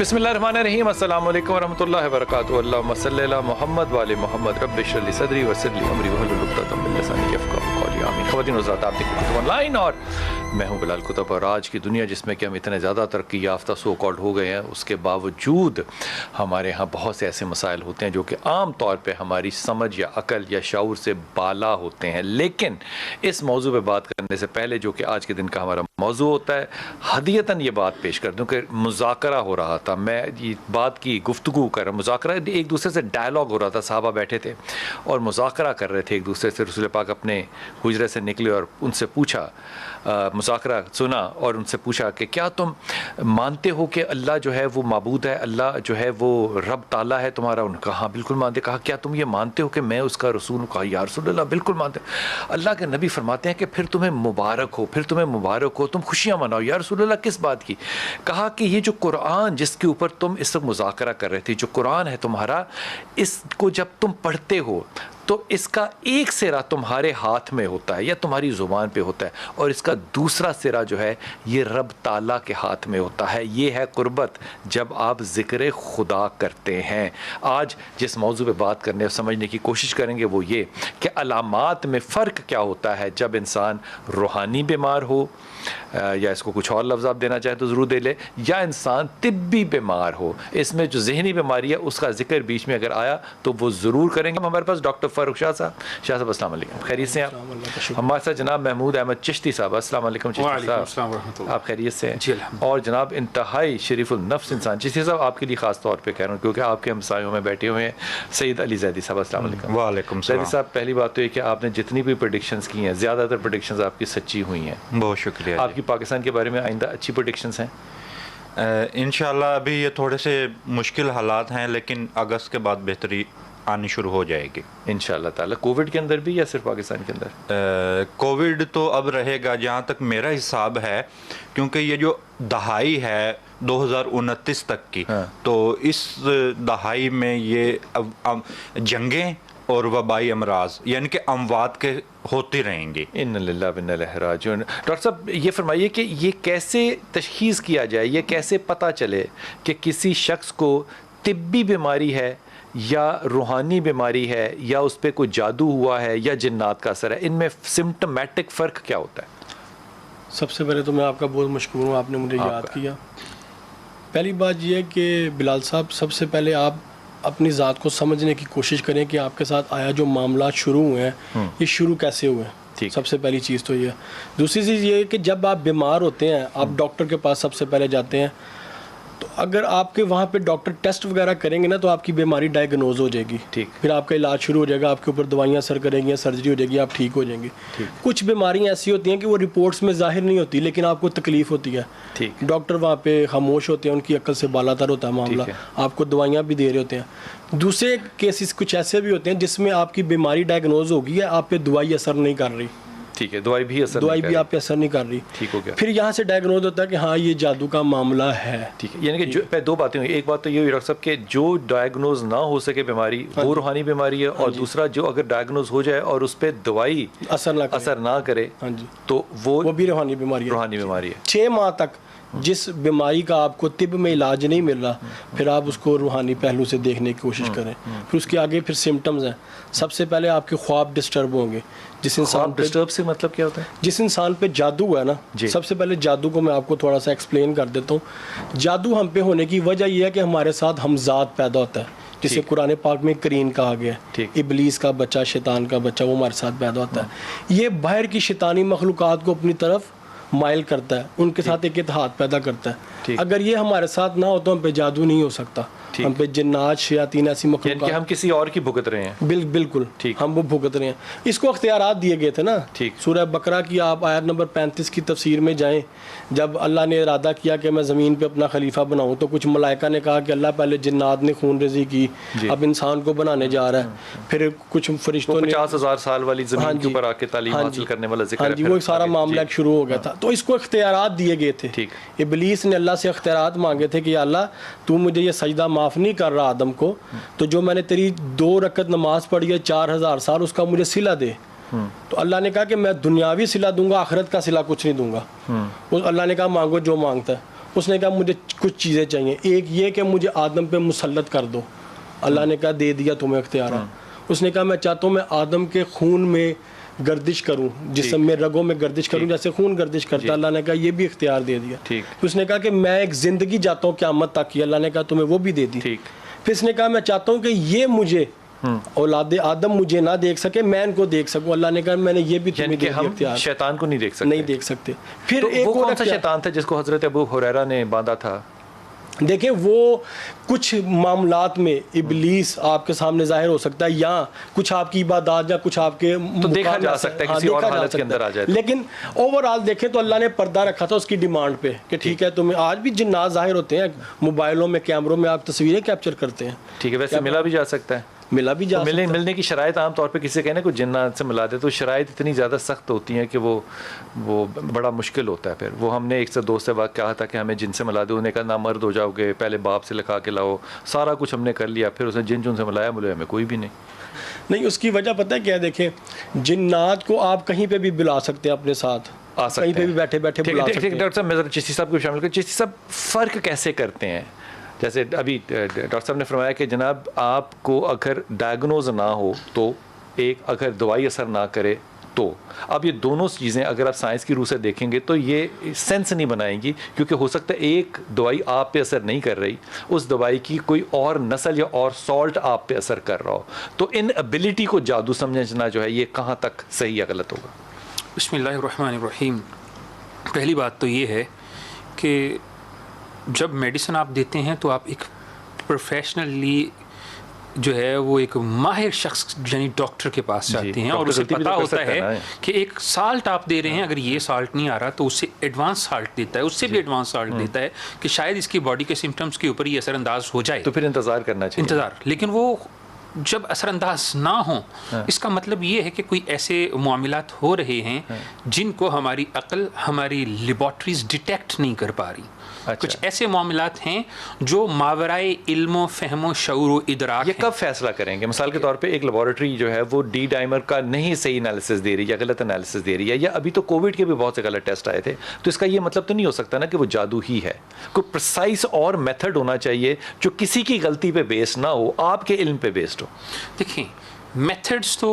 बिस्मिल्लाहिर्रहमानिर्रहीम अस्सलाम वालेकुम वरहमतुल्लाहि वबरकातुहू अल्लाहुम्मा सल्लि अला मुहम्मद व आलि मुहम्मद रब्बि इश्रह ली सदरी वयस्सिर ली अमरी वहलुल उक़दतम मिन लिसानी यफ़क़हू क़ौली आमीन। ख़वातीन और हज़रात, आप देख रहे हैं ऑनलाइन और मैं हूँ बिलाल कुतुब। और आज की दुनिया जिसमें कि हम इतने ज़्यादा तरक्की याफ्ता सो कॉल्ड हो गए हैं, उसके बावजूद हमारे यहाँ बहुत से ऐसे मसाइल होते हैं जो कि आम तौर पर हमारी समझ या अकल या शऊर से बाला होते हैं। लेकिन इस मौजू पर बात करने से पहले, जो कि आज के दिन का हमारा मौजू होता है, हदीयतन ये बात पेश कर दूँ कि मुज़ाकरा हो रहा था, मैं ये बात की गुफ्तगू कर रहा, मुज़ाकरा एक दूसरे से डायलॉग हो रहा था। साहबा बैठे थे और मुज़ाकरा कर रहे थे एक दूसरे से। रसूल पाक अपने हुजरे से निकले और उनसे पूछा, मुज़ाकरा सुना और उनसे पूछा कि क्या तुम मानते हो कि अल्लाह जो है वो माबूद है, अल्लाह जो है वो रब ताला है तुम्हारा? उन्होंने कहा हाँ बिल्कुल मानते। कहा क्या तुम ये मानते हो कि मैं उसका रसूल हूँ? कहा या रसूल अल्लाह बिल्कुल मानते। अल्लाह के नबी फरमाते हैं कि फिर तुम्हें मुबारक हो, फिर तुम्हें मुबारक हो, तुम खुशियाँ मनाओ। या रसूल अल्लाह किस बात की? कहा कि ये जो कुरान जिसके ऊपर तुम इस वक्त मुज़ाकरा कर रहे थे, जो कुरान है तुम्हारा, इसको जब तुम पढ़ते हो तो इसका एक सिरा तुम्हारे हाथ में होता है या तुम्हारी ज़ुबान पे होता है, और इसका दूसरा सिरा जो है ये रब ताला के हाथ में होता है। ये है कुर्बत जब आप ज़िक्र खुदा करते हैं। आज जिस मौजू पे बात करने और समझने की कोशिश करेंगे वो ये कि अलामात में फ़र्क क्या होता है जब इंसान रूहानी बीमार हो, या इसको कुछ और लफ्ज़ आप देना चाहें तो ज़रूर दे ले, या इंसान तिब्बी बीमार हो। इसमें जो जहनी बीमारी है उसका जिक्र बीच में अगर आया तो वो ज़रूर करेंगे। हमारे पास डॉक्टर फ़ारूक शाह साहब अस्सलाम वालेकुम, खैरियत से आप? हमारे साथ जनाब महमूद अहमद चिश्ती साहब, अस्सलाम वालेकुम चिश्ती साहब, आप खैरियत से हैं? और जनाब इंतहाई शरीफुल नफ्स इंसान चिश्ती साहब, आपके लिए ख़ास तौर पर कह रहा हूँ क्योंकि आपके हमसायों में बैठे हुए हैं सईद अली ज़ैदी साहब, अस्सलाम वालेकुम। वालेकुम ज़ैदी साहब, पहली बात तो ये कि आपने जितनी भी प्रेडिक्शंस की हैं ज़्यादातर प्रेडिक्शंस आपकी सच्ची हुई हैं, बहुत शुक्रिया। आपकी पाकिस्तान के बारे में आइंदा अच्छी प्रेडिक्शंस हैं? इंशाल्लाह अभी ये थोड़े से मुश्किल हालात हैं, लेकिन अगस्त के बाद बेहतरी आनी शुरू हो जाएगी इंशाल्लाह ताला। कोविड के अंदर भी या सिर्फ पाकिस्तान के अंदर? कोविड तो अब रहेगा जहाँ तक मेरा हिसाब है, क्योंकि ये जो दहाई है 2029 तक की, हाँ। तो इस दहाई में ये जंगें और वबाई अमराज यानी कि अमवात के होती रहेंगी। इन्ना लिल्लाहि व इन्ना इलैहि राजिऊन। डॉक्टर साहब ये फरमाइए कि ये कैसे तशख़ीस किया जाए, ये कैसे पता चले कि किसी शख्स को तिब्बी बीमारी है या रूहानी बीमारी है या उस पर कोई जादू हुआ है या जिन्नात का असर है? इनमें सिम्टोमेटिक फ़र्क क्या होता है? सबसे पहले तो मैं आपका बहुत मशकूर हूँ, आपने मुझे याद किया। पहली बात यह है कि बिलाल साहब, सबसे पहले आप अपनी ज़ात को समझने की कोशिश करें कि आपके साथ आया जो मामला शुरू हुए हैं ये शुरू कैसे हुए हैं। सबसे पहली चीज़ तो ये है। दूसरी चीज़ ये है कि जब आप बीमार होते हैं, आप डॉक्टर के पास सबसे पहले जाते हैं, तो अगर आपके वहाँ पे डॉक्टर टेस्ट वगैरह करेंगे ना तो आपकी बीमारी डायग्नोज हो जाएगी। ठीक। फिर आपका इलाज शुरू हो जाएगा, आपके ऊपर दवाइयाँ असर करेंगी, सर्जरी हो जाएगी, आप ठीक हो जाएंगे। कुछ बीमारियाँ ऐसी होती हैं कि वो रिपोर्ट्स में जाहिर नहीं होती लेकिन आपको तकलीफ़ होती है। ठीक। डॉक्टर वहाँ पे खामोश होते हैं, उनकी अक्ल से बालातर होता है मामला, आपको दवाइयाँ भी दे रहे होते हैं। दूसरे केसेस कुछ ऐसे भी होते हैं जिसमें आपकी बीमारी डायग्नोज हो गई है, आप पे दवाई असर नहीं कर रही। ठीक है, दवाई भी आप पे असर नहीं कर रही। ठीक हो गया। फिर यहाँ से डायग्नोज होता है कि हाँ ये जादू का मामला है। ठीक है, यानी कि दो बातें हुई। एक बात तो ये हुई डॉक्टर साहब कि जो डायग्नोज ना हो सके बीमारी वो रूहानी बीमारी है, और दूसरा जो अगर डायग्नोज हो जाए और उस पर दवाई असर ना करे तो वो भी रूहानी बीमारी है। 6 माह तक जिस बीमारी का आपको तिब में इलाज नहीं मिल रहा, फिर आप उसको रूहानी पहलू से देखने की कोशिश करें। फिर उसके आगे फिर सिम्टम्स हैं। सबसे पहले आपके ख्वाब डिस्टर्ब होंगे। जिस इंसान डिस्टर्ब से मतलब क्या होता है? जिस इंसान पे जादू हुआ है ना, सबसे पहले जादू को मैं आपको थोड़ा सा एक्सप्लेन कर देता हूँ। जादू हम पे होने की वजह यह है कि हमारे साथ हमजाद पैदा होता है, जिसे कुरान पाक में करीन कहा गया है। इबलीस का बच्चा, शैतान का बच्चा, वो हमारे साथ पैदा होता है। ये बाहर की शैतानी मखलूक़ात को अपनी तरफ माइल करता है, उनके साथ एक इत्तेहाद पैदा करता है। अगर ये हमारे साथ ना हो तो हम पे जादू नहीं हो सकता। हम पे जिन्नात, शयातीन, ऐसी मखलूक़ात, हम किसी और की भुगत रहे हैं। बिल्कुल हम वो भुगत रहे हैं। इसको अख्तियारात दिए गए थे ना। सूरह बकरा की आप आयत नंबर 35 की तफसीर में जाएं, जब अल्लाह ने इरादा किया कि मैं ज़मीन पे अपना खलीफा बनाऊं, तो कुछ मलाइका ने कहा कि अल्लाह पहले जिन्नात ने खून रेज़ी की, अब इंसान को बनाने जा रहा है। फिर कुछ फरिश्तों ने 50,000 साल वाली ज़मीन के ऊपर आके तालीम हासिल करने वाला ज़िक्र है। वो सारा मामला शुरू हो गया था। तो इसको इख्तियारात दिए गए थे। इबलीस ने अल्लाह से इख्तियारात मांगे थे कि अल्लाह तू मुझे ये सजदा माफ़ नहीं कर रहा आदम को, तो जो मैंने तेरी 2 रकत नमाज पढ़ी है 4000 साल, उसका मुझे सिला दे। तो अल्लाह ने कहा कि मैं दुनियावी सिला दूंगा, आखिरत का सिला कुछ नहीं दूंगा। अल्लाह ने कहा मांगो जो मांगता है। उसने कहा मुझे कुछ चीज़ें चाहिए, एक ये कि मुझे आदम पे मुसल्लत कर दो। अल्लाह ने कहा दे दिया तुम्हें इख्तियार। उसने कहा मैं चाहता हूँ मैं आदम के खून में गर्दिश करूं, जिस्म में रगों में गर्दिश करूं जैसे खून गर्दिश करता है। अल्लाह ने कहा ये भी इख्तियार दे दिया। फिर उसने कहा कि मैं एक ज़िंदगी चाहता हूँ क़यामत तक की। अल्लाह ने कहा तुम्हें वो भी दे दी। फिर इसने कहा मैं चाहता हूँ कि ये मुझे औलाद आदम मुझे ना देख सके, मैं इनको देख सकूं। अल्लाह ने कहा मैंने ये भी तुम्हें दे दिया। शैतान को नहीं देख सकते, नहीं देख सकते। फिर तो एक वो कौन सा और शैतान था जिसको हजरत अबू हुरैरा ने बांधा था? देखिए वो कुछ मामलात में इबलीस आपके सामने जाहिर हो सकता है, या कुछ आपकी इबादत या कुछ आपके तो देखा जा सकता है किसी और हालत के अंदर आ जाए। लेकिन ओवरऑल देखें तो अल्लाह ने पर्दा रखा था उसकी डिमांड पे कि ठीक है तुम्हें आज भी जिन्नात जाहिर होते हैं, मोबाइलों में कैमरों में आप तस्वीरें कैप्चर करते हैं। ठीक है, वैसे मिला भी जा सकता है, मिला भी जा सकता है। मिलने की शराइत आम तौर पे किसी कहने को जिन्नात से मिला दे तो शराइत इतनी ज़्यादा सख्त होती हैं कि वो बड़ा मुश्किल होता है। फिर वो हमने एक से दोस्त से बात कहा था कि हमें जिन से मिला दो, उन्हें कहा ना मर्द हो जाओगे, पहले बाप से लिखा के लाओ, सारा कुछ हमने कर लिया, फिर उसने जिन से मिलाया, बोले हमें कोई भी नहीं। उसकी वजह पता है क्या है? देखें जिन्नात को आप कहीं पे भी बुला सकते हैं अपने साथ, कहीं पे भी बैठे बैठे बुला सकते हैं। डॉक्टर साहब मैं चिश्ती साहब को शामिल कर, चिश्ती साहब फ़र्क कैसे करते हैं? जैसे अभी डॉक्टर साहब ने फरमाया कि जनाब आपको अगर डायग्नोज ना हो तो एक, अगर दवाई असर ना करे तो, अब ये दोनों चीज़ें अगर आप साइंस की रूह से देखेंगे तो ये सेंस नहीं बनाएंगी, क्योंकि हो सकता है एक दवाई आप पे असर नहीं कर रही, उस दवाई की कोई और नस्ल या और सॉल्ट आप पे असर कर रहा हो। तो इन एबिलिटी को जादू समझना जो है ये कहाँ तक सही या गलत होगा? बिस्मिल्लाहिर्रहमानिर्रहीम। पहली बात तो ये है कि जब मेडिसिन आप देते हैं तो आप एक प्रोफेशनली जो है वो एक माहिर शख्स यानी डॉक्टर के पास जाते हैं और उसे पता होता है कि एक साल्ट आप दे रहे हैं, अगर ये साल्ट नहीं आ रहा तो उससे एडवांस साल्ट देता है, उससे भी एडवांस साल्ट देता है कि शायद इसकी बॉडी के सिम्टम्स के ऊपर ये असरअंदाज हो जाए। तो फिर इंतज़ार करना चाहिए। इंतज़ार, लेकिन वो जब असरअंदाज ना हो इसका मतलब ये है कि कोई ऐसे मामलात हो रहे हैं जिनको हमारी अक्ल, हमारी लेबॉर्ट्रीज डिटेक्ट नहीं कर पा रही। अच्छा। कुछ ऐसे मामलात हैं जो मावराए इल्म फ़हम शऊर इदराक। ये कब फैसला करेंगे? मिसाल के तौर पे एक लेबॉरेटरी जो है वो डी डाइमर का नहीं सही एनालिसिस दे रही है या गलत एनालिसिस दे रही है, या अभी तो कोविड के भी बहुत से गलत टेस्ट आए थे, तो इसका ये मतलब तो नहीं हो सकता ना कि वो जादू ही है। कोई प्रिसाइज और मेथड होना चाहिए जो किसी की गलती पे बेस्ड ना हो, आपके इल्म पे बेस्ड हो। देखिए मेथड्स तो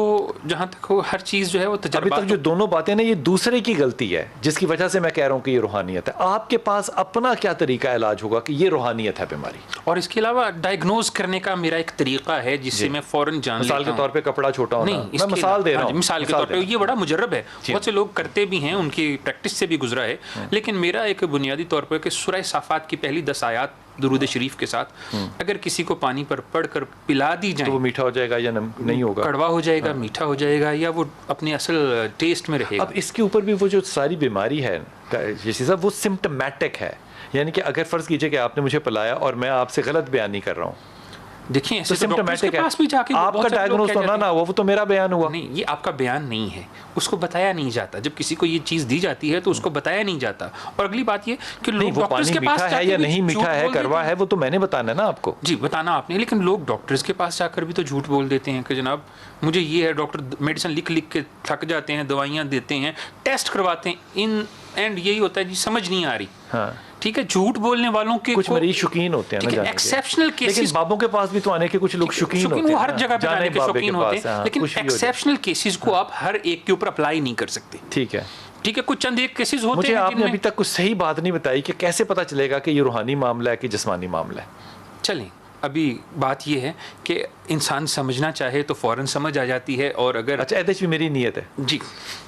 जहाँ तक हो हर चीज़ जो है वो तजर्बा। अभी तक जो दोनों बातें ना ये दूसरे की गलती है, जिसकी वजह से मैं कह रहा हूँ कि ये रूहानियत है। आपके पास अपना क्या तरीका इलाज होगा कि ये रूहानियत है बीमारी? और इसके अलावा डायग्नोज करने का मेरा एक तरीका है जिससे मैं फौरन जान लेता हूं। मिसाल के तौर पे कपड़ा छोटा होना, नहीं, मैं मिसाल दे रहा हूँ, मिसाल के तौर पे ये बड़ा मुजर्रब है, बहुत से लोग करते भी हैं, उनकी प्रैक्टिस से भी गुजरा है। लेकिन मेरा एक बुनियादी तौर पर कि सूरह साफ़ात की पहली 10 आयात दुरूद शरीफ के साथ अगर किसी को पानी पर पढ़कर पिला दी जाए तो वो मीठा हो जाएगा या नहीं होगा? कड़वा हो जाएगा, मीठा हो जाएगा, या वो अपने असल टेस्ट में रहेगा। अब इसके ऊपर भी वो जो सारी बीमारी है जैसे साहब वो सिम्टोमेटिक है, यानी कि अगर फ़र्ज़ कीजिए कि आपने मुझे पिलाया और मैं आपसे गलत बयान नहीं कर रहा हूँ, देखिए तो सिम्टोमेटिक है, आपका डायग्नोस तो ना वो तो मेरा बयान हुआ। नहीं, ये आपका बयान नहीं है, उसको बताया नहीं जाता। जब किसी को ये चीज़ दी जाती है तो उसको बताया नहीं जाता। और अगली बात ये कि लोग डॉक्टर्स के पास है या नहीं मीठा है, करवा है, वो तो मैंने बताना है ना आपको। जी बताना आपने, लेकिन लोग डॉक्टर्स के पास जाकर भी तो झूठ बोल देते हैं कि जनाब मुझे ये है, डॉक्टर मेडिसिन लिख लिख के थक जाते हैं, दवाइयाँ देते हैं, टेस्ट करवाते हैं, इन एंड यही होता है जी समझ नहीं आ रही। हाँ ठीक है, झूठ बोलने वालों के कुछ मरीज शौकीन होते हैं ना, एक्सेप्शनल केसेस। लेकिन बाबों के पास भी तो आने के कुछ लोग शौकीन होते हैं, वो हर जगह पे जाने के शौकीन होते हैं, लेकिन एक्सेप्शनल केसेस को आप हर एक के ऊपर अप्लाई नहीं कर सकते। ठीक है, ठीक है, कुछ चंद एक केसेस होते हैं। मुझे आपने अभी तक कुछ सही बात नहीं बताई कि कैसे पता चलेगा कि ये रूहानी मामला है कि जिस्मानी मामला है। चलें, अभी बात ये है कि इंसान समझना चाहे तो फ़ौरन समझ आ जाती है, और अगर अच्छा एहदे भी मेरी नीयत है जी,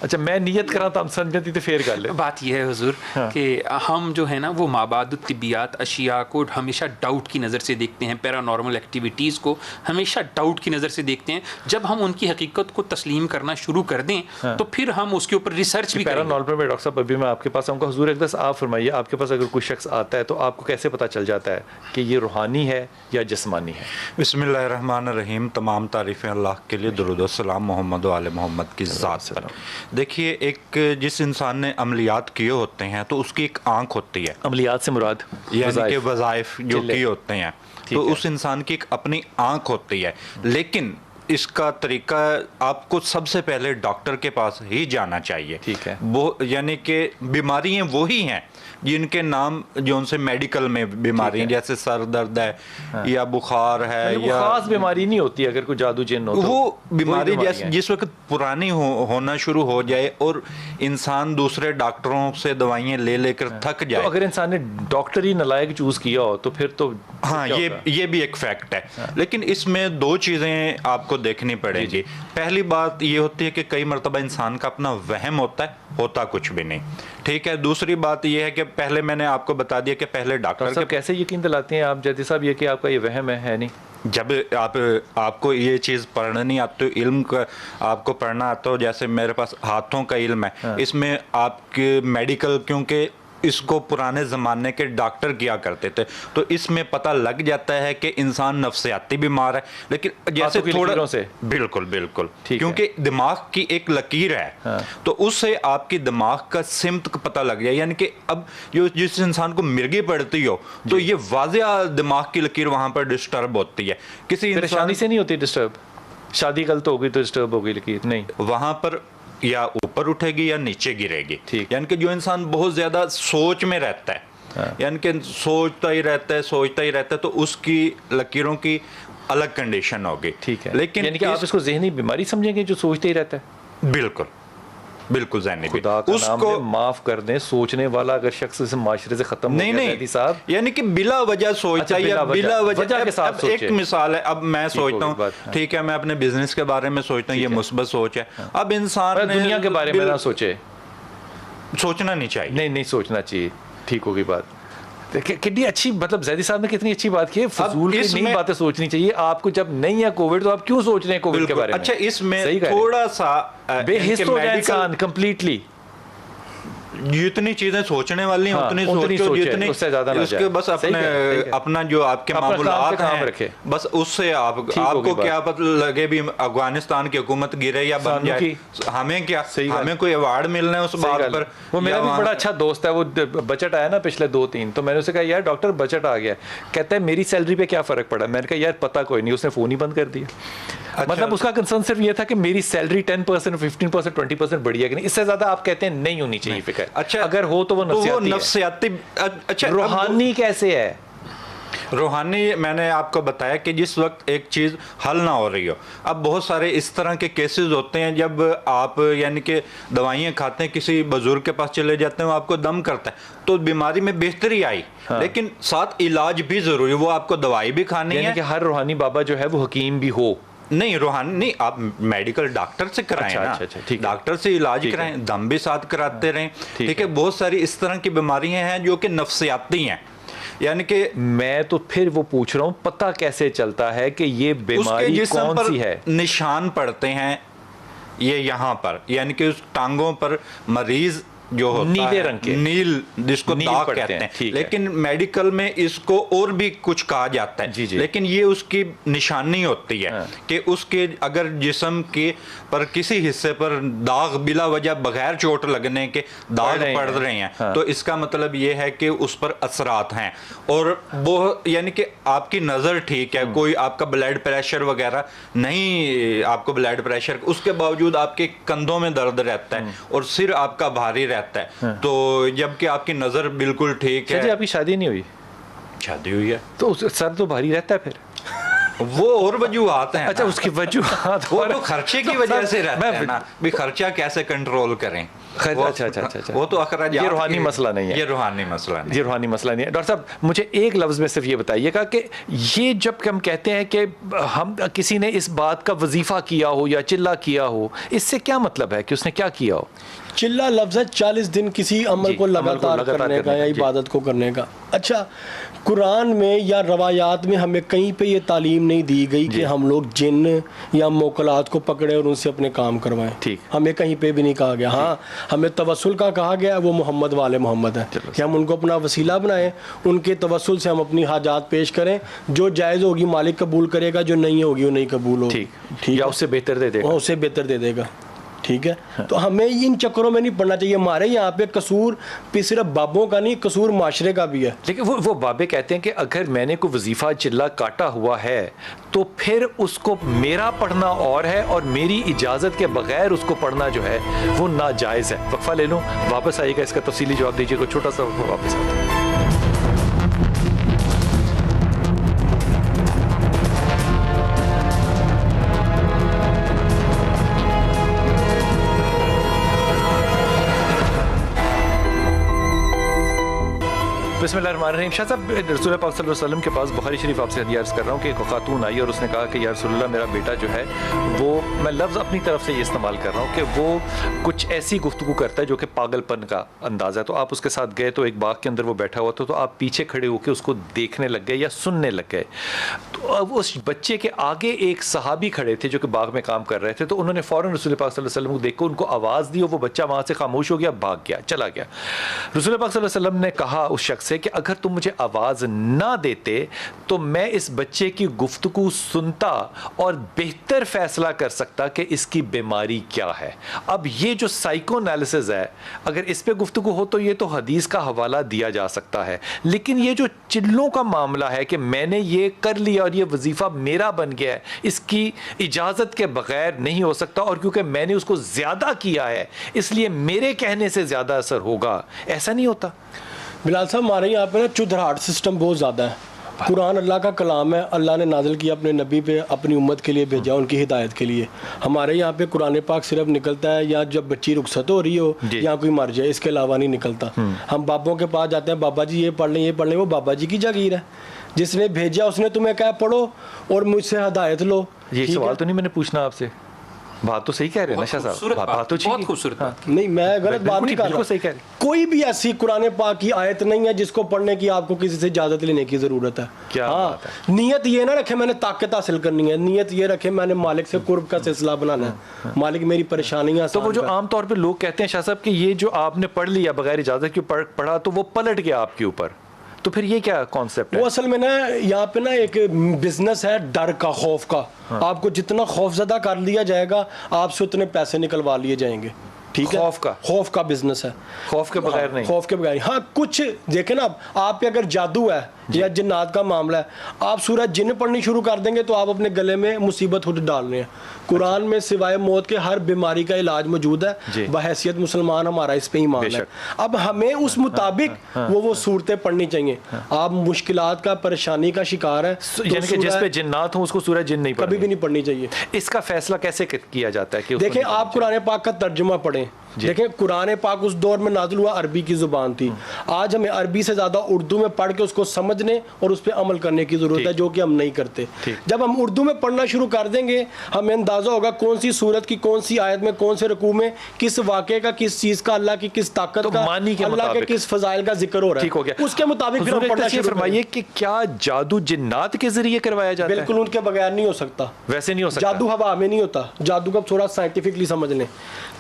अच्छा मैं नीयत करा तो हम समझती तो फेर कर ले। बात यह है हुजूर कि हम जो है ना वो माबादुत तिबियात अशिया को हमेशा डाउट की नज़र से देखते हैं, पैरानॉर्मल एक्टिविटीज़ को हमेशा डाउट की नज़र से देखते हैं। जब हम उनकी हकीकत को तस्लीम करना शुरू कर दें तो फिर हम उसके ऊपर रिसर्च भी करें। पैरानॉर्मल में डॉक्टर साहब अभी मैं आपके पास आऊँगा, हुजूर एक दस आप फरमाइए, आपके पास अगर कोई शख्स आता है तो आपको कैसे पता चल जाता है कि ये रूहानी है या जिस्मानी है? बिस्मिल्लाहिर्रहमानिर्रहीम। तमाम तारीफ़ें अल्लाह के लिए, दुरूद व सलाम मोहम्मद व आले मोहम्मद की ज़ात पर। देखिए, एक जिस इंसान ने अमलियात किए होते हैं तो उसकी एक आँख होती है। अमलियात से मुराद यानी कि वज़ाइफ जो किए होते हैं, तो उस इंसान की एक अपनी आँख होती है। लेकिन इसका तरीका, आपको सबसे पहले डॉक्टर के पास ही जाना चाहिए। ठीक है। वो यानी कि बीमारियां वही हैं जिनके नाम जो उनसे मेडिकल में बीमारी है, जैसे सर दर्द है या बुखार है वो या खास बीमारी नहीं होती अगर कोई जादू जिन हो तो वो बीमारी जैसे है। जिस वक्त पुरानी होना शुरू हो जाए और इंसान दूसरे डॉक्टरों से दवाइयां ले लेकर थक तो जाए, अगर इंसान ने डॉक्टर ही नालायक चूज किया हो तो फिर तो हाँ क्या ये भी एक फैक्ट है। लेकिन इसमें दो चीज़ें आपको देखनी पड़ेगी। पहली बात ये होती है कि कई मरतबा इंसान का अपना वहम होता कुछ भी नहीं, ठीक है। दूसरी बात ये है कि पहले मैंने आपको बता दिया कि पहले डॉक्टर साहब कैसे यकीन दिलाते हैं आप जैदी साहब ये कि आपका ये वहम है नहीं? जब आपको ये चीज़ पढ़ना नहीं आती, इल्म का आपको पढ़ना आता हो, जैसे मेरे पास हाथों का इल्म है, इसमें आपके मेडिकल, क्योंकि इसको पुराने ज़माने के डॉक्टर किया करते थे, तो इसमें पता लग जाता है कि इंसान नफ्सियाती बीमार है। लेकिन जैसे थोड़ा से बिल्कुल क्योंकि दिमाग की एक लकीर है, तो उससे आपकी दिमाग का सिमत का पता लग जाए। यानी कि अब जिस इंसान को मिर्गी पड़ती हो तो ये वाज़ेह दिमाग की लकीर वहां पर डिस्टर्ब होती है। किसी परेशानी से नहीं होती डिस्टर्ब? शादी गलत तो होगी तो डिस्टर्ब होगी लकीर नहीं, वहां पर या ऊपर उठेगी या नीचे गिरेगी। ठीक। यानी कि जो इंसान बहुत ज्यादा सोच में रहता है, यानी कि सोचता ही रहता है तो उसकी लकीरों की अलग कंडीशन होगी। ठीक है। लेकिन यानी कि आप इसको ज़हनी बीमारी समझेंगे जो सोचते ही रहता है? बिल्कुल ज़हनी भी। खुदा का उसको नाम माफ कर दें, सोचने वाला अगर शख्स इस माशरे से खत्म हो गया नहीं साहब, यानी कि बिला वजह सोचता है या बिला वजह के साथ अब एक मिसाल है, अब मैं सोचता हूँ, ठीक है, मैं अपने बिजनेस के बारे में सोचता हूँ, ये मुस्बत सोच है। अब इंसान दुनिया के बारे में ना सोचे, सोचना नहीं चाहिए। नहीं सोचना चाहिए, ठीक होगी बात। कितनी अच्छी, मतलब जैदी साहब ने कितनी अच्छी बात की है, फजूल की नई बातें सोचनी चाहिए आपको। जब नहीं है कोविड तो आप क्यों सोच रहे हैं कोविड के बारे में? अच्छा, इसमें थोड़ा सा बेहिस हो जाए इंसान कंप्लीटली। जितनी चीजें सोचने वाली हैं उतनी सोचो, जितनी उससे ज्यादा ना उसके बस अपना जो आपके मामूलात हैं बस उससे आपको क्या पता लगे भी अफगानिस्तान की हुकूमत गिरे या बन जाए, हमें क्या, हमें कोई अवार्ड मिलना है उस बात पर। वो मेरा भी बड़ा अच्छा दोस्त है, वो बजट आया ना पिछले 2-3, तो मैंने उसे कहा यार डॉक्टर बजट आ गया, कहता है मेरी सैलरी पे क्या फर्क पड़ा? मैंने कहा यार पता कोई नहीं, उसने फोन ही बंद कर दिया। मतलब उसका कंसर्न सिर्फ ये था कि मेरी सैलरी 10%, 15%, 20% बढ़ी है कि नहीं, इससे ज्यादा आप कहते हैं नहीं होनी चाहिए फिक्र। अच्छा, अगर हो तो वो नफ्सियाती। अच्छा, रूहानी कैसे है? रूहानी मैंने आपको बताया कि जिस वक्त एक चीज़ हल ना हो रही हो, अब बहुत सारे इस तरह के केसेस होते हैं जब आप यानी कि दवाइयाँ खाते हैं, किसी बुजुर्ग के पास चले जाते हैं, वो आपको दम करता है तो बीमारी में बेहतरी आई, लेकिन साथ इलाज भी ज़रूरी है, वो आपको दवाई भी खानी है। कि हर रूहानी बाबा जो है वो हकीम भी हो? नहीं, रूहानी नहीं, आप मेडिकल डॉक्टर से कराएं ना। अच्छा, डॉक्टर से इलाज कराएं, दम भी साथ कराते रहें, ठीक है। बहुत सारी इस तरह की बीमारियां हैं जो कि नफ्सियाती हैं, यानी कि मैं तो फिर वो पूछ रहा हूँ पता कैसे चलता है कि ये बीमारी कौन सी है? निशान पड़ते हैं ये यहाँ पर, यानी कि उस टांगों पर मरीज जो होता नीले है, रंग के नील जिसको दाग कहते हैं, लेकिन मेडिकल में इसको और भी कुछ कहा जाता है। जी। लेकिन ये उसकी निशानी होती है कि उसके अगर जिस्म के पर किसी हिस्से पर दाग बिला वजह बगैर चोट लगने के दाग पड़ रहे हैं तो इसका मतलब ये है कि उस पर असरात हैं। और वो यानी कि आपकी नज़र ठीक है, कोई आपका ब्लड प्रेशर वगैरह नहीं, आपको ब्लड प्रेशर, उसके बावजूद आपके कंधों में दर्द रहता है और सिर आपका भारी रहता है, तो जबकि आपकी नजर बिल्कुल ठीक है। आपकी शादी नहीं हुई? शादी हुई है तो सर तो भारी रहता है फिर? वो और वजूहात हैं। अच्छा, उसकी वजूहात वो तो खर्चे की वजह से रहता है ना, भी खर्चा कैसे कंट्रोल करें। अच्छा, वो तो अखराज, ये रूहानी मसला नहीं है, ये रूहानी मसला नहीं, ये रूहानी मसला नहीं है। डॉक्टर साहब मुझे एक लफ्ज़ में सिर्फ ये बताइएगा कि ये जब हम कहते हैं कि हम किसी ने इस बात का वजीफा किया हो या चिल्ला किया हो, इससे क्या मतलब है कि उसने क्या किया हो? चिल्ला लफ्ज़ है 40 दिन किसी अमल को लगातार करने का या इबादत को करने का। अच्छा, कुरान में या रवायात में हमें कहीं पे ये तालीम नहीं दी गई कि हम लोग जिन या मोकलात को पकड़े और उनसे अपने काम करवाएं। ठीक, हमें कहीं पे भी नहीं कहा गया। हाँ, हमें तवस्सुल का कहा गया, वो मोहम्मद वाले मोहम्मद है कि हम उनको अपना वसीला बनाएं, उनके तवस्सुल से हम अपनी हाजात पेश करें, जो जायज़ होगी मालिक कबूल करेगा, जो नहीं होगी वो नहीं कबूल होगी। ठीक, या उससे बेहतर दे देगा, उससे बेहतर दे देगा। ठीक है। तो हमें इन चक्करों में नहीं पड़ना चाहिए। हमारे यहाँ पे कसूर सिर्फ बाबों का नहीं, कसूर माशरे का भी है। लेकिन वो बाबे कहते हैं कि अगर मैंने कोई वजीफा चिल्ला काटा हुआ है तो फिर उसको मेरा पढ़ना और है और मेरी इजाज़त के बगैर उसको पढ़ना जो है वो नाजायज़ है। वक्फा ले लूँ, वापस आइएगा, इसका तफसीली जवाब दीजिएगा। छोटा सा वापस आता है। बिस्मिल्लाहिर्रहमानिर्रहीम। शाह साहब, रसूल पाक सल्लल्लाहु अलैहि वसल्लम के पास बुखारी शरीफ आपसे हदीया अर्ज़ कर रहा हूँ कि एक खातून आई और उसने कहा कि या रसूलल्लाह, मेरा बेटा जो है वो, मैं लफ्ज़ अपनी तरफ से ये इस्तेमाल कर रहा हूँ कि वो कुछ ऐसी गुफ्तगू करता है जो कि पागलपन का अंदाज़ा है। तो आप उसके साथ गए तो एक बाग के अंदर वो बैठा हुआ था, तो आप पीछे खड़े होकर उसको देखने लग गए या सुनने लग गए। तो अब उस बच्चे के आगे एक सहाबी खड़े थे जो कि बाग में काम कर रहे थे, तो उन्होंने फ़ौरन रसूल पाक सल्लल्लाहु अलैहि वसल्लम को देखकर उनको आवाज़ दी और वो बच्चा वहाँ से खामोश हो गया, भाग गया, चला गया। रसूल पाक सल्लल्लाहु अलैहि वसल्लम ने कहा उस शख्स से कि अगर तुम मुझे आवाज़ ना देते तो मैं इस बच्चे की गुफ्तगू सुनता और बेहतर फैसला कर सकता कि इसकी बीमारी क्या है। अब ये जो साइको एनालिसिस है, अगर इस पे गुफ्तगू हो तो ये तो हदीस का हवाला दिया जा सकता है, लेकिन ये जो चिल्लों का मामला है कि मैंने ये कर लिया और ये वजीफ़ा मेरा बन गया है, इसकी इजाज़त के बगैर नहीं हो सकता, और क्योंकि मैंने उसको ज़्यादा किया है इसलिए मेरे कहने से ज़्यादा असर होगा, ऐसा नहीं होता। बिलाल साहब, हमारे यहाँ पे ना चुधराहट सिस्टम बहुत ज़्यादा है। कुरान अल्लाह का कलाम है, अल्लाह ने नाज़िल किया अपने नबी पे, अपनी उम्मत के लिए भेजा, उनकी हिदायत के लिए। हमारे यहाँ पे कुरान पाक सिर्फ निकलता है या जब बच्ची रुखसत हो रही हो या कोई मर जाए, इसके अलावा नहीं निकलता। हम बाबों के पास जाते हैं, बाबा जी ये पढ़ लें, ये पढ़ लें, वो बाबा जी की जागीर है। जिसने भेजा उसने तुम्हें कहा पढ़ो और मुझसे हिदायत लो। ये सवाल तो नहीं मैंने पूछना आपसे, बात तो सही कह रहे हैं ना शाह साहब, बात तो बहुत खूबसूरत। नहीं, मैं गलत बात नहीं कर रहा, सही कह रहे। कोई भी ऐसी कुरान पाक की आयत नहीं है जिसको पढ़ने की आपको किसी से इजाजत लेने की जरूरत है। क्या बात है। नियत ये ना रखे मैंने ताकत हासिल करनी है, नियत ये रखे मैंने मालिक से कुर्ब का सिलसिला बनाना है, मालिक मेरी परेशानियां। तो वो जो आमतौर पर लोग कहते हैं शाह साहब कि ये जो आपने पढ़ लिया बगैर इजाजत के पढ़ा तो वो पलट गया आपके ऊपर, तो फिर ये क्या कॉन्सेप्ट है? वो असल में ना यहाँ पे ना एक बिजनेस है डर का, खौफ का। हाँ। आपको जितना खौफजदा कर लिया जाएगा आपसे उतने पैसे निकलवा लिए जाएंगे। ठीक है, खौफ का बिजनेस है, खौफ के बगैर नहीं, खौफ के बगैर। हाँ, कुछ देखें ना, आप पे अगर जादू है या जिन्नात का मामला है, आप सूरह जिन्न पढ़नी शुरू कर देंगे तो आप अपने गले में मुसीबत खुद डाल रहे हैं। कुरान में सिवाय मौत के हर बीमारी का इलाज मौजूद है। बहैसियत मुसलमान हमारा इस पे ईमान है। अब हमें उस मुताबिक वो सूरतें पढ़नी चाहिए। आप मुश्किलात का, परेशानी का शिकार है, यानी कि जिस पे जिन्नात हो उसको सूरह जिन्न नहीं कभी भी नहीं पढ़नी चाहिए। इसका फैसला कैसे किया जाता है कि देखें, आप कुरान पाक का तर्जुमा पढ़ें। देखें, कुरान पाक उस दौर में नाज़िल हुआ, अरबी की जुबान थी। आज हमें अरबी से ज़्यादा उर्दू में पढ़ के उसको समझने और उस पर अमल करने की ज़रूरत है, जो कि हम नहीं करते। जब हम उर्दू में पढ़ना शुरू कर देंगे, हमें अंदाज़ा होगा कौन सी सूरत की कौन सी आयत में, कौन से रुकू में किस वाक़े का, किस चीज़ का, अल्लाह की किस ताकत का, अल्लाह के किस फज़ाइल का जिक्र हो रहा है। ठीक हो गया, उसके मुताबिक फिर हम पढ़ना शुरू फरमाइए कि क्या जादू जिन्नात के जरिए करवाया जाता है? बिल्कुल उनके बगैर नहीं हो सकता। वैसे नहीं हो सकता। जादू हवा में नहीं होता। जादू का थोड़ा साइंटिफिकली समझ लें।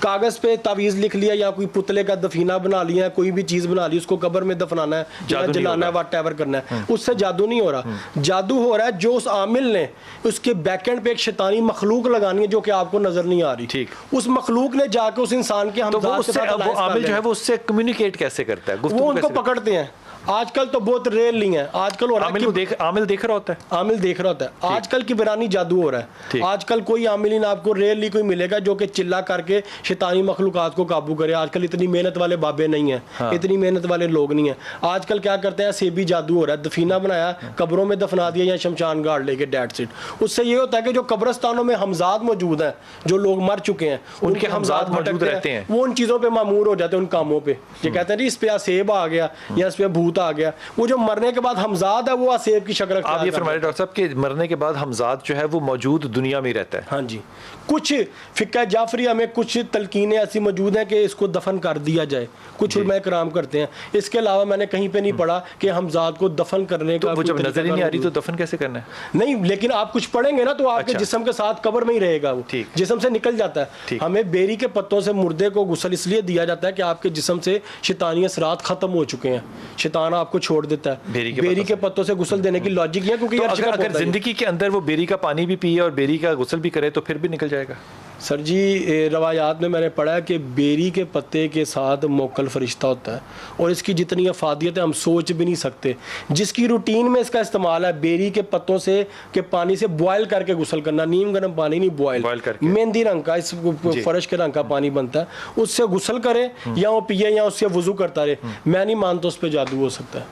कागज पे तावीज़ लिख लिया या कोई पुतले का दफीना बना लिया, कोई भी चीज़ बना ली, उसको कब्र में दफनाना है या जलाना है, व्हाटएवर करना है, उससे जादू नहीं हो रहा। जादू हो रहा है जो उस आमिल ने उसके बैकएंड पे एक शैतानी मखलूक लगानी है जो कि आपको नजर नहीं आ रही। ठीक, उस मखलूक ने जाके उस इंसान के वो आमिल जो है वो उससे कम्युनिकेट कैसे करता है? वो उनको पकड़ते हैं। आजकल तो बहुत रेयर नहीं है। आजकल हो रहा है आमिल देख रहा होता है, आमिल देख रहा होता है। आजकल की बिरानी जादू हो रहा है। आजकल कोई आमिलीन आपको रेयरली कोई मिलेगा जो कि चिल्ला करके शैतानी मखलूकात को काबू करे। आजकल इतनी मेहनत वाले बाबे नहीं है। हाँ। इतनी मेहनत वाले लोग नहीं है। आजकल क्या करते हैं, सेबी जादू हो रहा है। दफीना बनाया, कब्रों में दफना दिया या शमशान घाट लेके, डेट सिट। उससे ये होता है कि जो कब्रस्तानों में हमजाद मौजूद हैं, जो लोग मर चुके हैं, उनके हमजाद मौजूद रहते हैं, वो उन चीज़ों पर मामूर हो जाते हैं, उन कामों पर। ये कहते हैं इस पे सेब आ गया या इस पे भूत आ गया। वो जो मरने के बाद हमजाद है वो असेब की शक्ल। आप ये फरमाइए डॉक्टर साहब कि मरने के बाद हमजाद जो है वो मौजूद दुनिया में रहता है? हाँ जी। कुछ फिक्का जाफरिया में कुछ तलकीनें ऐसी मौजूद हैं कि इसको दफन कर दिया जाए, कुछ उलमा कराम करते हैं। इसके अलावा मैंने कहीं पे नहीं पढ़ा कि हमजाद को दफन करने का। वो जब नजर ही नहीं आ रही तो दफन कैसे करना है? नहीं, लेकिन आप कुछ पढ़ेंगे ना तो आपके जिस्म के साथ कब्र में ही रहेगा, वो जिस्म से निकल जाता है। हमें बेरी के पत्तों से मुर्दे को गुस्ल इसलिए दिया जाता है कि आपके जिस्म से शैतानी असरात खत्म हो चुके हैं, शैतान आपको छोड़ देता है। बेरी के पत्तों से गुस्ल देने की लॉजिक है, क्योंकि अगर जिंदगी के अंदर वो बेरी का पानी भी पिए और बेरी का गुस्ल भी करे तो फिर भी निकल जाएगा। सर जी रवायात में मैंने पढ़ा है कि बेरी के पत्ते के साथ मोकल फरिश्ता होता है और इसकी जितनी अफादियत है हम सोच भी नहीं सकते। जिसकी रूटीन में इसका इस्तेमाल है बेरी के पत्तों से के पानी से बॉयल करके गुस्ल करना, नीम गर्म पानी नहीं, बॉयल करके मेहंदी रंग का इस फर्श के रंग का पानी बनता है, उससे गुस्ल करे या वो पिए या उससे वजू करता रहे। मैं नहीं मानता उस पर जादू हो सकता है,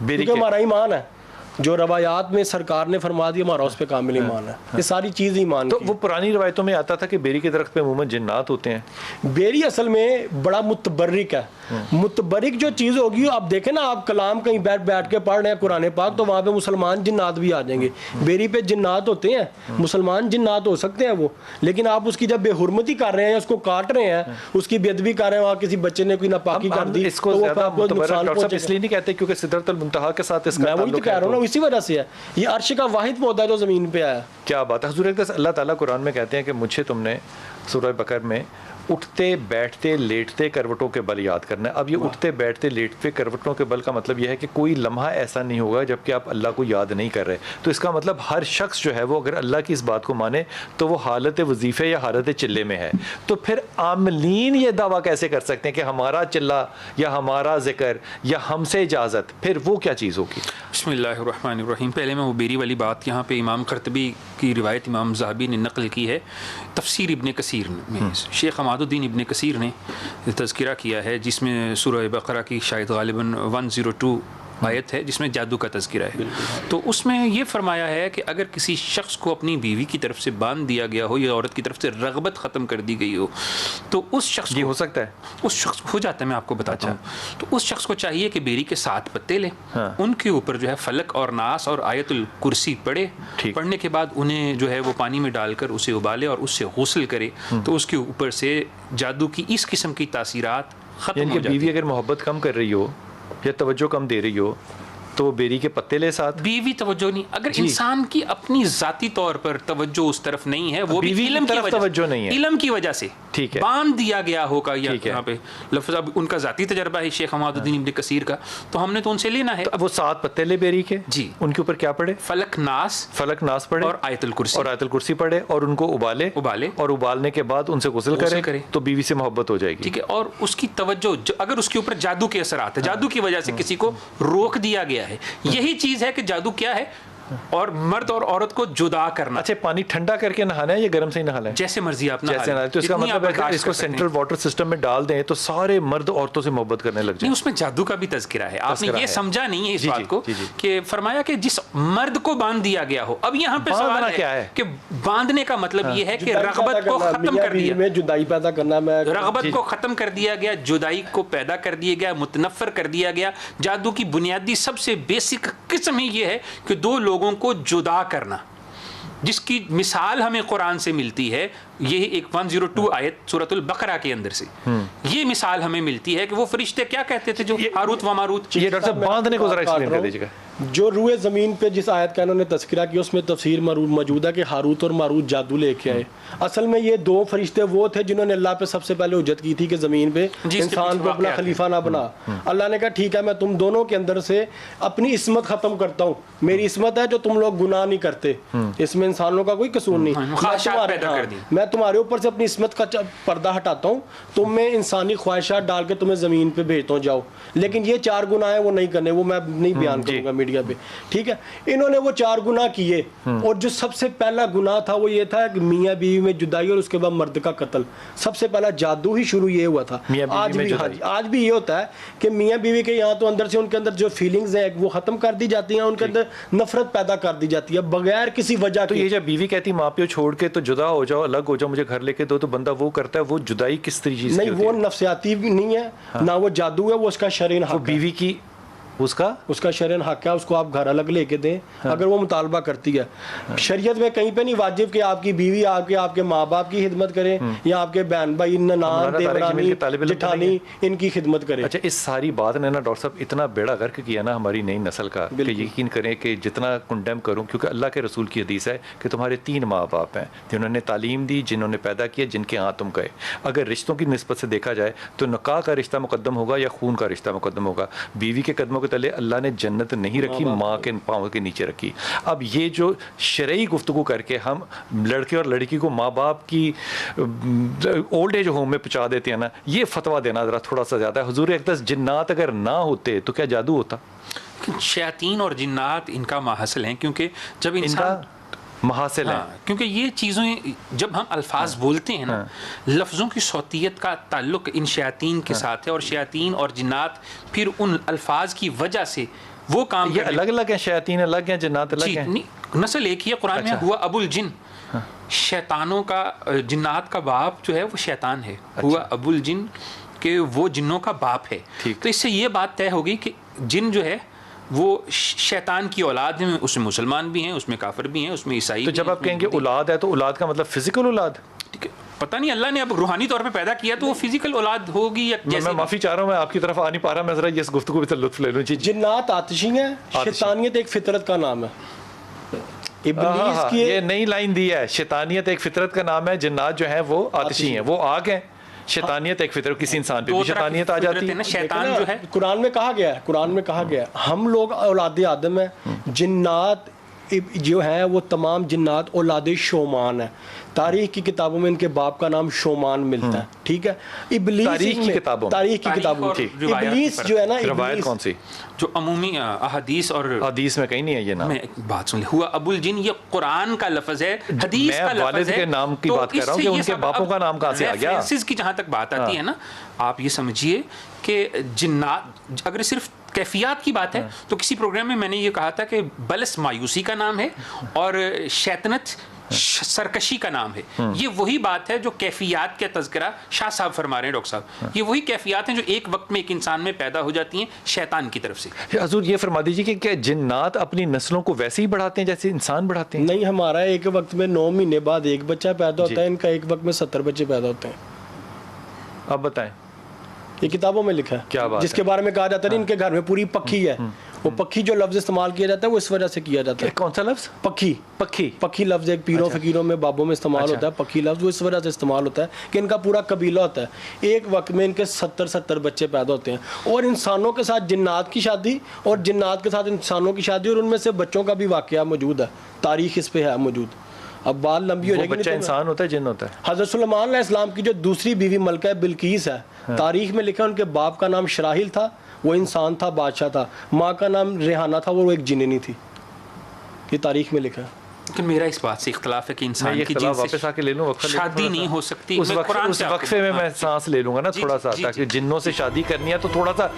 क्योंकि हमारा ईमान है जो रवायात में सरकार ने फरमा दी, हमारा उस पर कामिल ईमान है। ये सारी चीज़ ईमान तो वो पुरानी रवायतों में आता था कि बेरी के दरख्त पे अमूमन जिन्नात होते हैं। बेरी असल में बड़ा मुतबर्रिक है। मुतबर्रिक जो चीज़ होगी, आप देखें ना, आप कलाम कहीं बैठ के पढ़ रहे हैं कुरान पाक, तो वहाँ पे मुसलमान जिन्नात भी आ जाएंगे। बेरी पे जिन्नात होते हैं, मुसलमान जिन्नात हो सकते हैं वो, लेकिन आप उसकी जब बेहुरमती कर रहे हैं या उसको काट रहे हैं, उसकी बेअदबी कर रहे हैं, वहाँ किसी बच्चे ने कोई नापाकी कर दी, इसको इसलिए नहीं कहते क्योंकि सिदरतुल मुंतहा के साथ इसका मैं वही तो कह रहा हूँ ना, इसी वजह से है। ये अर्श का वाहिद पौधा जो ज़मीन पे आया। क्या बात है हुजूर अक़दस, अल्लाह ताला कुरान में कहते हैं कि मुझे तुमने सूरह बकर में उठते बैठते लेटते करवटों के बल याद करना है। अब ये उठते बैठते लेटते करवटों के बल का मतलब यह है कि कोई लम्हा ऐसा नहीं होगा जबकि आप अल्लाह को याद नहीं कर रहे। तो इसका मतलब हर शख्स जो है वो अगर अल्लाह की इस बात को माने तो वो हालत वजीफ़े या हालत चिल्ले में है। तो फिर आमलीन ये दावा कैसे कर सकते हैं कि हमारा चिल्ला या हमारा जिक्र या हमसे इजाज़त, फिर वो क्या चीज़ होगी? बिस्मिल्लाहिर्रहमानिर्रहीम। पहले मैं वो बेरी वाली बात, यहाँ पे इमाम कर्तबी की रिवायत इमाम ज़हाबी ने नकल की है तफसीर इब्ने कसीर में। शेख हमादुद्दीन इब्ने कसीर ने तज़किरा किया है जिसमें सूरह बकरा की शायद गालिबन 102 आयत है जिसमें जादू का तज़किरा है। तो उसमें ये फरमाया है कि अगर किसी शख्स को अपनी बीवी की तरफ से बांध दिया गया हो या औरत की तरफ से रग़बत ख़त्म कर दी गई हो तो उस शख्स ये हो सकता है, उस शख्स हो जाता है। मैं आपको बताता हूँ। तो उस शख्स को चाहिए कि बेरी के 7 पत्ते ले, उनके ऊपर जो है फलक और नास और आयतुल कुर्सी पढ़े, पढ़ने के बाद उन्हें जो है वो पानी में डालकर उसे उबाले और उससे गुस्ल करे, तो उसके ऊपर से जादू की इस किस्म की तासीरात ख़त्म हो जाती है। बीवी अगर मोहब्बत कम कर रही हो या तवज्जो कम दे रही हो तो बेरी के पत्ते ले साथ। बीवी तवज्जो नहीं, अगर इंसान की अपनी जाती तौर पर तवज्जो उस तरफ नहीं है, वो भी इल्म की वजह, तवज्जो नहीं है, इल्म की वजह से ठीक है बांध दिया गया होगा। यहाँ पे लफ्ज़ अब उनका जाती तजर्बा है शेख हमादुद्दीन इब्ने कसीर का, तो हमने तो उनसे लेना है। तो अब वो 7 पत्ते ले बेरी के, जी, उनके ऊपर क्या पढ़े? फलक नास पढ़े और आयतुल कुर्सी पढ़े और उनको उबाले और उबालने के बाद उनसे गुस्ल करे तो बीवी से मोहब्बत हो जाएगी। ठीक है। और उसकी तवज्जो, अगर उसके ऊपर जादू के असरात है, जादू की वजह से किसी को रोक दिया गया है, यही चीज है कि जादू क्या है, और मर्द और औरत को जुदा करना। अच्छा, पानी ठंडा करके नहाना है या गर्म से ही नहाना है? जैसे मर्जी आप जैसे नहाए। तो इसका मतलब है कि इसको सेंट्रल वाटर सिस्टम में डाल दें तो सारे मर्द औरतों से मोहब्बत करने लग जाएं। नहीं, उसमें जादू का भी तज़किरा है। आपने ये समझा नहीं है इस बात को कि फरमाया कि जिस मर्द को बांध दिया गया हो। अब यहाँ पे सवाल क्या है कि बांधने का मतलब ये है कि रग़बत को खत्म कर दिया, जुदाई पैदा करना, रग़बत को खत्म कर दिया गया, जुदाई को पैदा कर दिया गया, मुतनफ़र कर दिया गया। जादू की बुनियादी सबसे बेसिक किस्म ही ये है कि दो लोगों को जुदा करना, जिसकी मिसाल हमें कुरान से मिलती है। ये एक 102 आयत सूरतुल बकरा के अंदर से ये मिसाल हमें मिलती है कि वो फरिश्ते क्या कहते थे जो हारूत व मारूत। ये डॉक्टर साहब बांधने को जरा एक्सप्लेन कर दीजिएगा। जो रूए ज़मीन पे जिस आयत का इन्होंने तज़किरा किया उसमें तफसीर मौजूद है कि हारूत और मारूत जादू लेके आए। असल में ये 2 फरिश्ते वो थे जिन्होंने अल्लाह पे सबसे पहले हुज्जत की थी कि ज़मीन पे इंसान को अपना खलीफा ना बना। अल्लाह ने कहा ठीक है, मैं तुम दोनों के अंदर से अपनी इसमत ख़त्म करता हूँ। मेरी इसमत है जो तुम लोग गुनाह नहीं करते, इसमें इंसानों का कोई कसूर नहीं। मैं तुम्हारे ऊपर से अपनी इसमत का पर्दा हटाता हूँ, तुम में इंसानी ख्वाहिशात डाल के तुम्हें ज़मीन पे भेजता हूँ, जाओ। लेकिन ये 4 गुनाह है वो नहीं करने, वो मैं नहीं बयान करूँगा मीडिया पे, ठीक है। इन्होंने वो 4 गुनाह किए और जो सबसे पहला गुनाह था वो ये था कि मियाँ बीवी में जुदाई और उसके बाद मर्द का कत्ल। सबसे पहला जादू ही शुरू ये हुआ था। आज भी ये होता है कि मियाँ बीवी के यहाँ तो अंदर से उनके अंदर जो फीलिंग्स है वो खत्म कर दी जाती हैं, उनके अंदर नफरत पैदा कर दी जाती है बगैर किसी वजह। तो ये जब बीवी कहती माँ प्यो छोड़ के तो जुदा हो जाओ, अलग हो जाओ, मुझे घर लेके दो, तो बंदा वो करता है, वो जुदाई किस तरीके से? नहीं, वो नफ्सियाती भी नहीं है, ना वो जादू है, वो उसका शरीन हक है। बीवी की उसका शरन हक है, उसको आप घर अलग लेके दें अगर वो मुतालबा करती है। शरीयत में कहीं पे नहीं वाजिब कि आपकी बीवी आपके माँ बाप की खिदमत करें या आपके बहन भाई ननान देवरानी जेठानी इनकी खिदमत करें। अच्छा, इस सारी बात ने ना डॉक्टर साहब इतना बेड़ा गर्क किया ना हमारी नई नस्ल का कि यकीन करें कि जितना कंडेम करूं, क्योंकि अल्लाह के रसूल की हदीस है कि तुम्हारे 3 माँ बाप हैं जिन्होंने तालीम दी, जिन्होंने पैदा किया, जिनके यहाँ तुम गए। अगर रिश्तों की निस्बत से देखा जाए तो निकाह का रिश्ता मुकद्दम होगा या खून का रिश्ता मुकद्दम होगा? बीवी के कदमों के तले अल्लाह ने जन्नत नहीं रखी, माँ के पाँव के नीचे रखी। अब ये जो शरई गुफ्तगू करके हम लड़के और लड़की को माँ बाप की ओल्ड एज होम में पहुँचा देते हैं ना, ये फतवा देना ज़रा थोड़ा सा ज़्यादा है। हुजूर अक़दस जिन्नात अगर ना होते तो क्या जादू होता? शयातीन और जिन्नात इनका माहसल हैं, क्योंकि जब इंसान महासिल है, क्योंकि ये चीज़ें जब हम अल्फाज बोलते हैं ना, लफ्ज़ों की सौतियत का ताल्लुक इन शयातीन के साथ है, और शयातीन और जिन्नात फिर उन अल्फाज की वजह से वो काम, ये अलग अलग हैं, शयातीन अलग हैं, जिन्नात अलग हैं, नस्ल एक ही है। कुरान में हुआ अबुल जिन, शैतानों का, जिन्नात का बाप जो है वो शैतान है। हुआ अबुल जिन के वो जिन्नों का बाप है। तो इससे ये बात तय होगी कि जिन जो है वो शैतान की औलाद है, उसमें मुसलमान भी हैं, उसमें काफिर भी हैं, उसमें ईसाई। तो जब आप कहेंगे औलाद है तो औलाद का मतलब फिजिकल औलाद? ठीक है, पता नहीं अल्लाह ने अब रूहानी तौर पे पैदा किया तो वो फिजिकल औलाद होगी या जैसे। मैं माफी चाह रहा हूँ, मैं आपकी तरफ आ नहीं पा रहा, मैं जरा इस गुफ्तगू पे लुत्फ ले लूँ। जिन्नात आतिशी है, शैतानियत एक फितरत का नाम है। इब्लीस की ये नई लाइन दी है, शैतानियत एक फितरत का नाम है, जिन्नात जो है वो आतिशी हैं, वो आग है। शैतानियत एक फितरत, किसी इंसान पे भी शैतानियत आ जाती है। शैतान जो है कुरान में कहा गया है, कुरान में कहा गया है हम लोग औलाद आदम है, जिन्नात जो है वो तमाम जिन्नात औलाद शोमान है। तारीख की किताबों में इनके बाप का नाम शोमान मिलता है, ठीक है। इब्लीस तारीख की किताबों में इब्लीस जो है ना, रवायत कौन सी? जो अमूमी अहदीस और हदीस में कहीं नहीं है ये नाम। मैं बात सुन, हुआ अबुल जिन ये कुरान का लफ्ज है, हदीस का लफ्ज है। के नाम की बात कर रहा हूँ कि उनके बापों का नाम कहाँ से आ गया। रेफरेंसेस की जहाँ तक बात आती है ना, आप ये समझिए कि जिन्नात, अगर सिर्फ कैफियत की बात है तो किसी प्रोग्राम में मैंने ये कहा था कि बलस मायूसी का नाम है और शैतनत सरकशी का नाम है। ये वही बात है जो कैफियत का तज़किरा शाह साहब फरमा रहे हैं, डॉक्टर साहब। ये वही कैफियत हैं जो एक वक्त में एक इंसान में पैदा हो जाती हैं शैतान की तरफ से। हुजूर ये फरमा दीजिए कि क्या जिन्नात अपनी नस्लों को वैसे ही बढ़ाते हैं जैसे इंसान बढ़ाते हैं? नहीं, हमारा एक वक्त में 9 महीने बाद एक बच्चा पैदा होता है, इनका एक वक्त में 70 बच्चे पैदा होते हैं। अब बताएं, ये किताबों में लिखा है, क्या बात जिसके बारे में कहा जाता है इनके घर में पूरी पक्की है। वो पक्की जो लफ्ज इस्तेमाल किया जाता है वो इस वजह से किया जाता है। कौन सा लफ्ज? पक्की। पक्की, पक्की लफ्ज एक पीरों फकीरों में, बाबों में इस्तेमाल होता है। पक्की लफ्ज वो इस वजह से इस्तेमाल होता है कि इनका पूरा कबीला होता है। एक वक्त में इनके 70 बच्चे पैदा होते हैं, और इंसानों के साथ जिन्नात की शादी और जिन्नात के साथ इंसानों की शादी, और उनमें से बच्चों का भी वाकया मौजूद है, तारीख इस पे है मौजूद। अब बात लंबी हो जाएगी। बच्चा इंसान होता है, जिन्न होता है? हज़रत सुलेमान अलैहिस्सलाम की जो दूसरी बीवी मलका बिल्कीस है, तारीख में लिखा उनके बाप का नाम शराहिल था, वो इंसान था, बादशाह था। माँ का नाम रेहाना था, वो एक जिन्नी थी। ये तारीख में लिखा है। लेकिन मेरा इस बात से इख्तलाफ है कि इंसान की जिन्स वापस आके ले लूं, शादी नहीं हो सकती। उस वक्फे में मैं सांस ले लूंगा ना थोड़ा सा, ताकि जिन्नों से शादी करनी है तो थोड़ा सा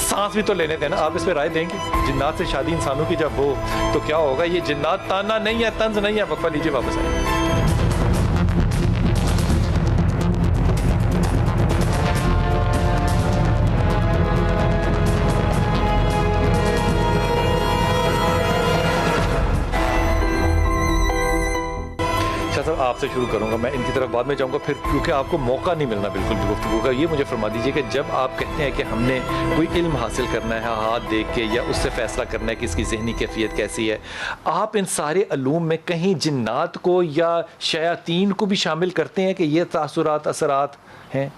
सांस भी तो लेने देना। आप इस पे राय देंगे? जिन्नात से शादी इंसानों की जब हो तो क्या होगा? ये जिन्नात ताना नहीं है, तंज नहीं है। वक्फा लीजिए, वापस आइए। आपसे शुरू करूंगा, मैं इनकी तरफ बाद में जाऊंगा फिर, क्योंकि आपको मौका नहीं मिलना बिल्कुल भी गुफ्तगू का। ये मुझे फरमा दीजिए कि जब आप कहते हैं कि हमने कोई इल्म हासिल करना है हाथ देख के, या उससे फैसला करना है कि इसकी जहनी कैफियत कैसी है, आप इन सारे अलूम में कहीं जिन्नात को या शयातीन को भी शामिल करते हैं कि ये तासुरात असरात हैं,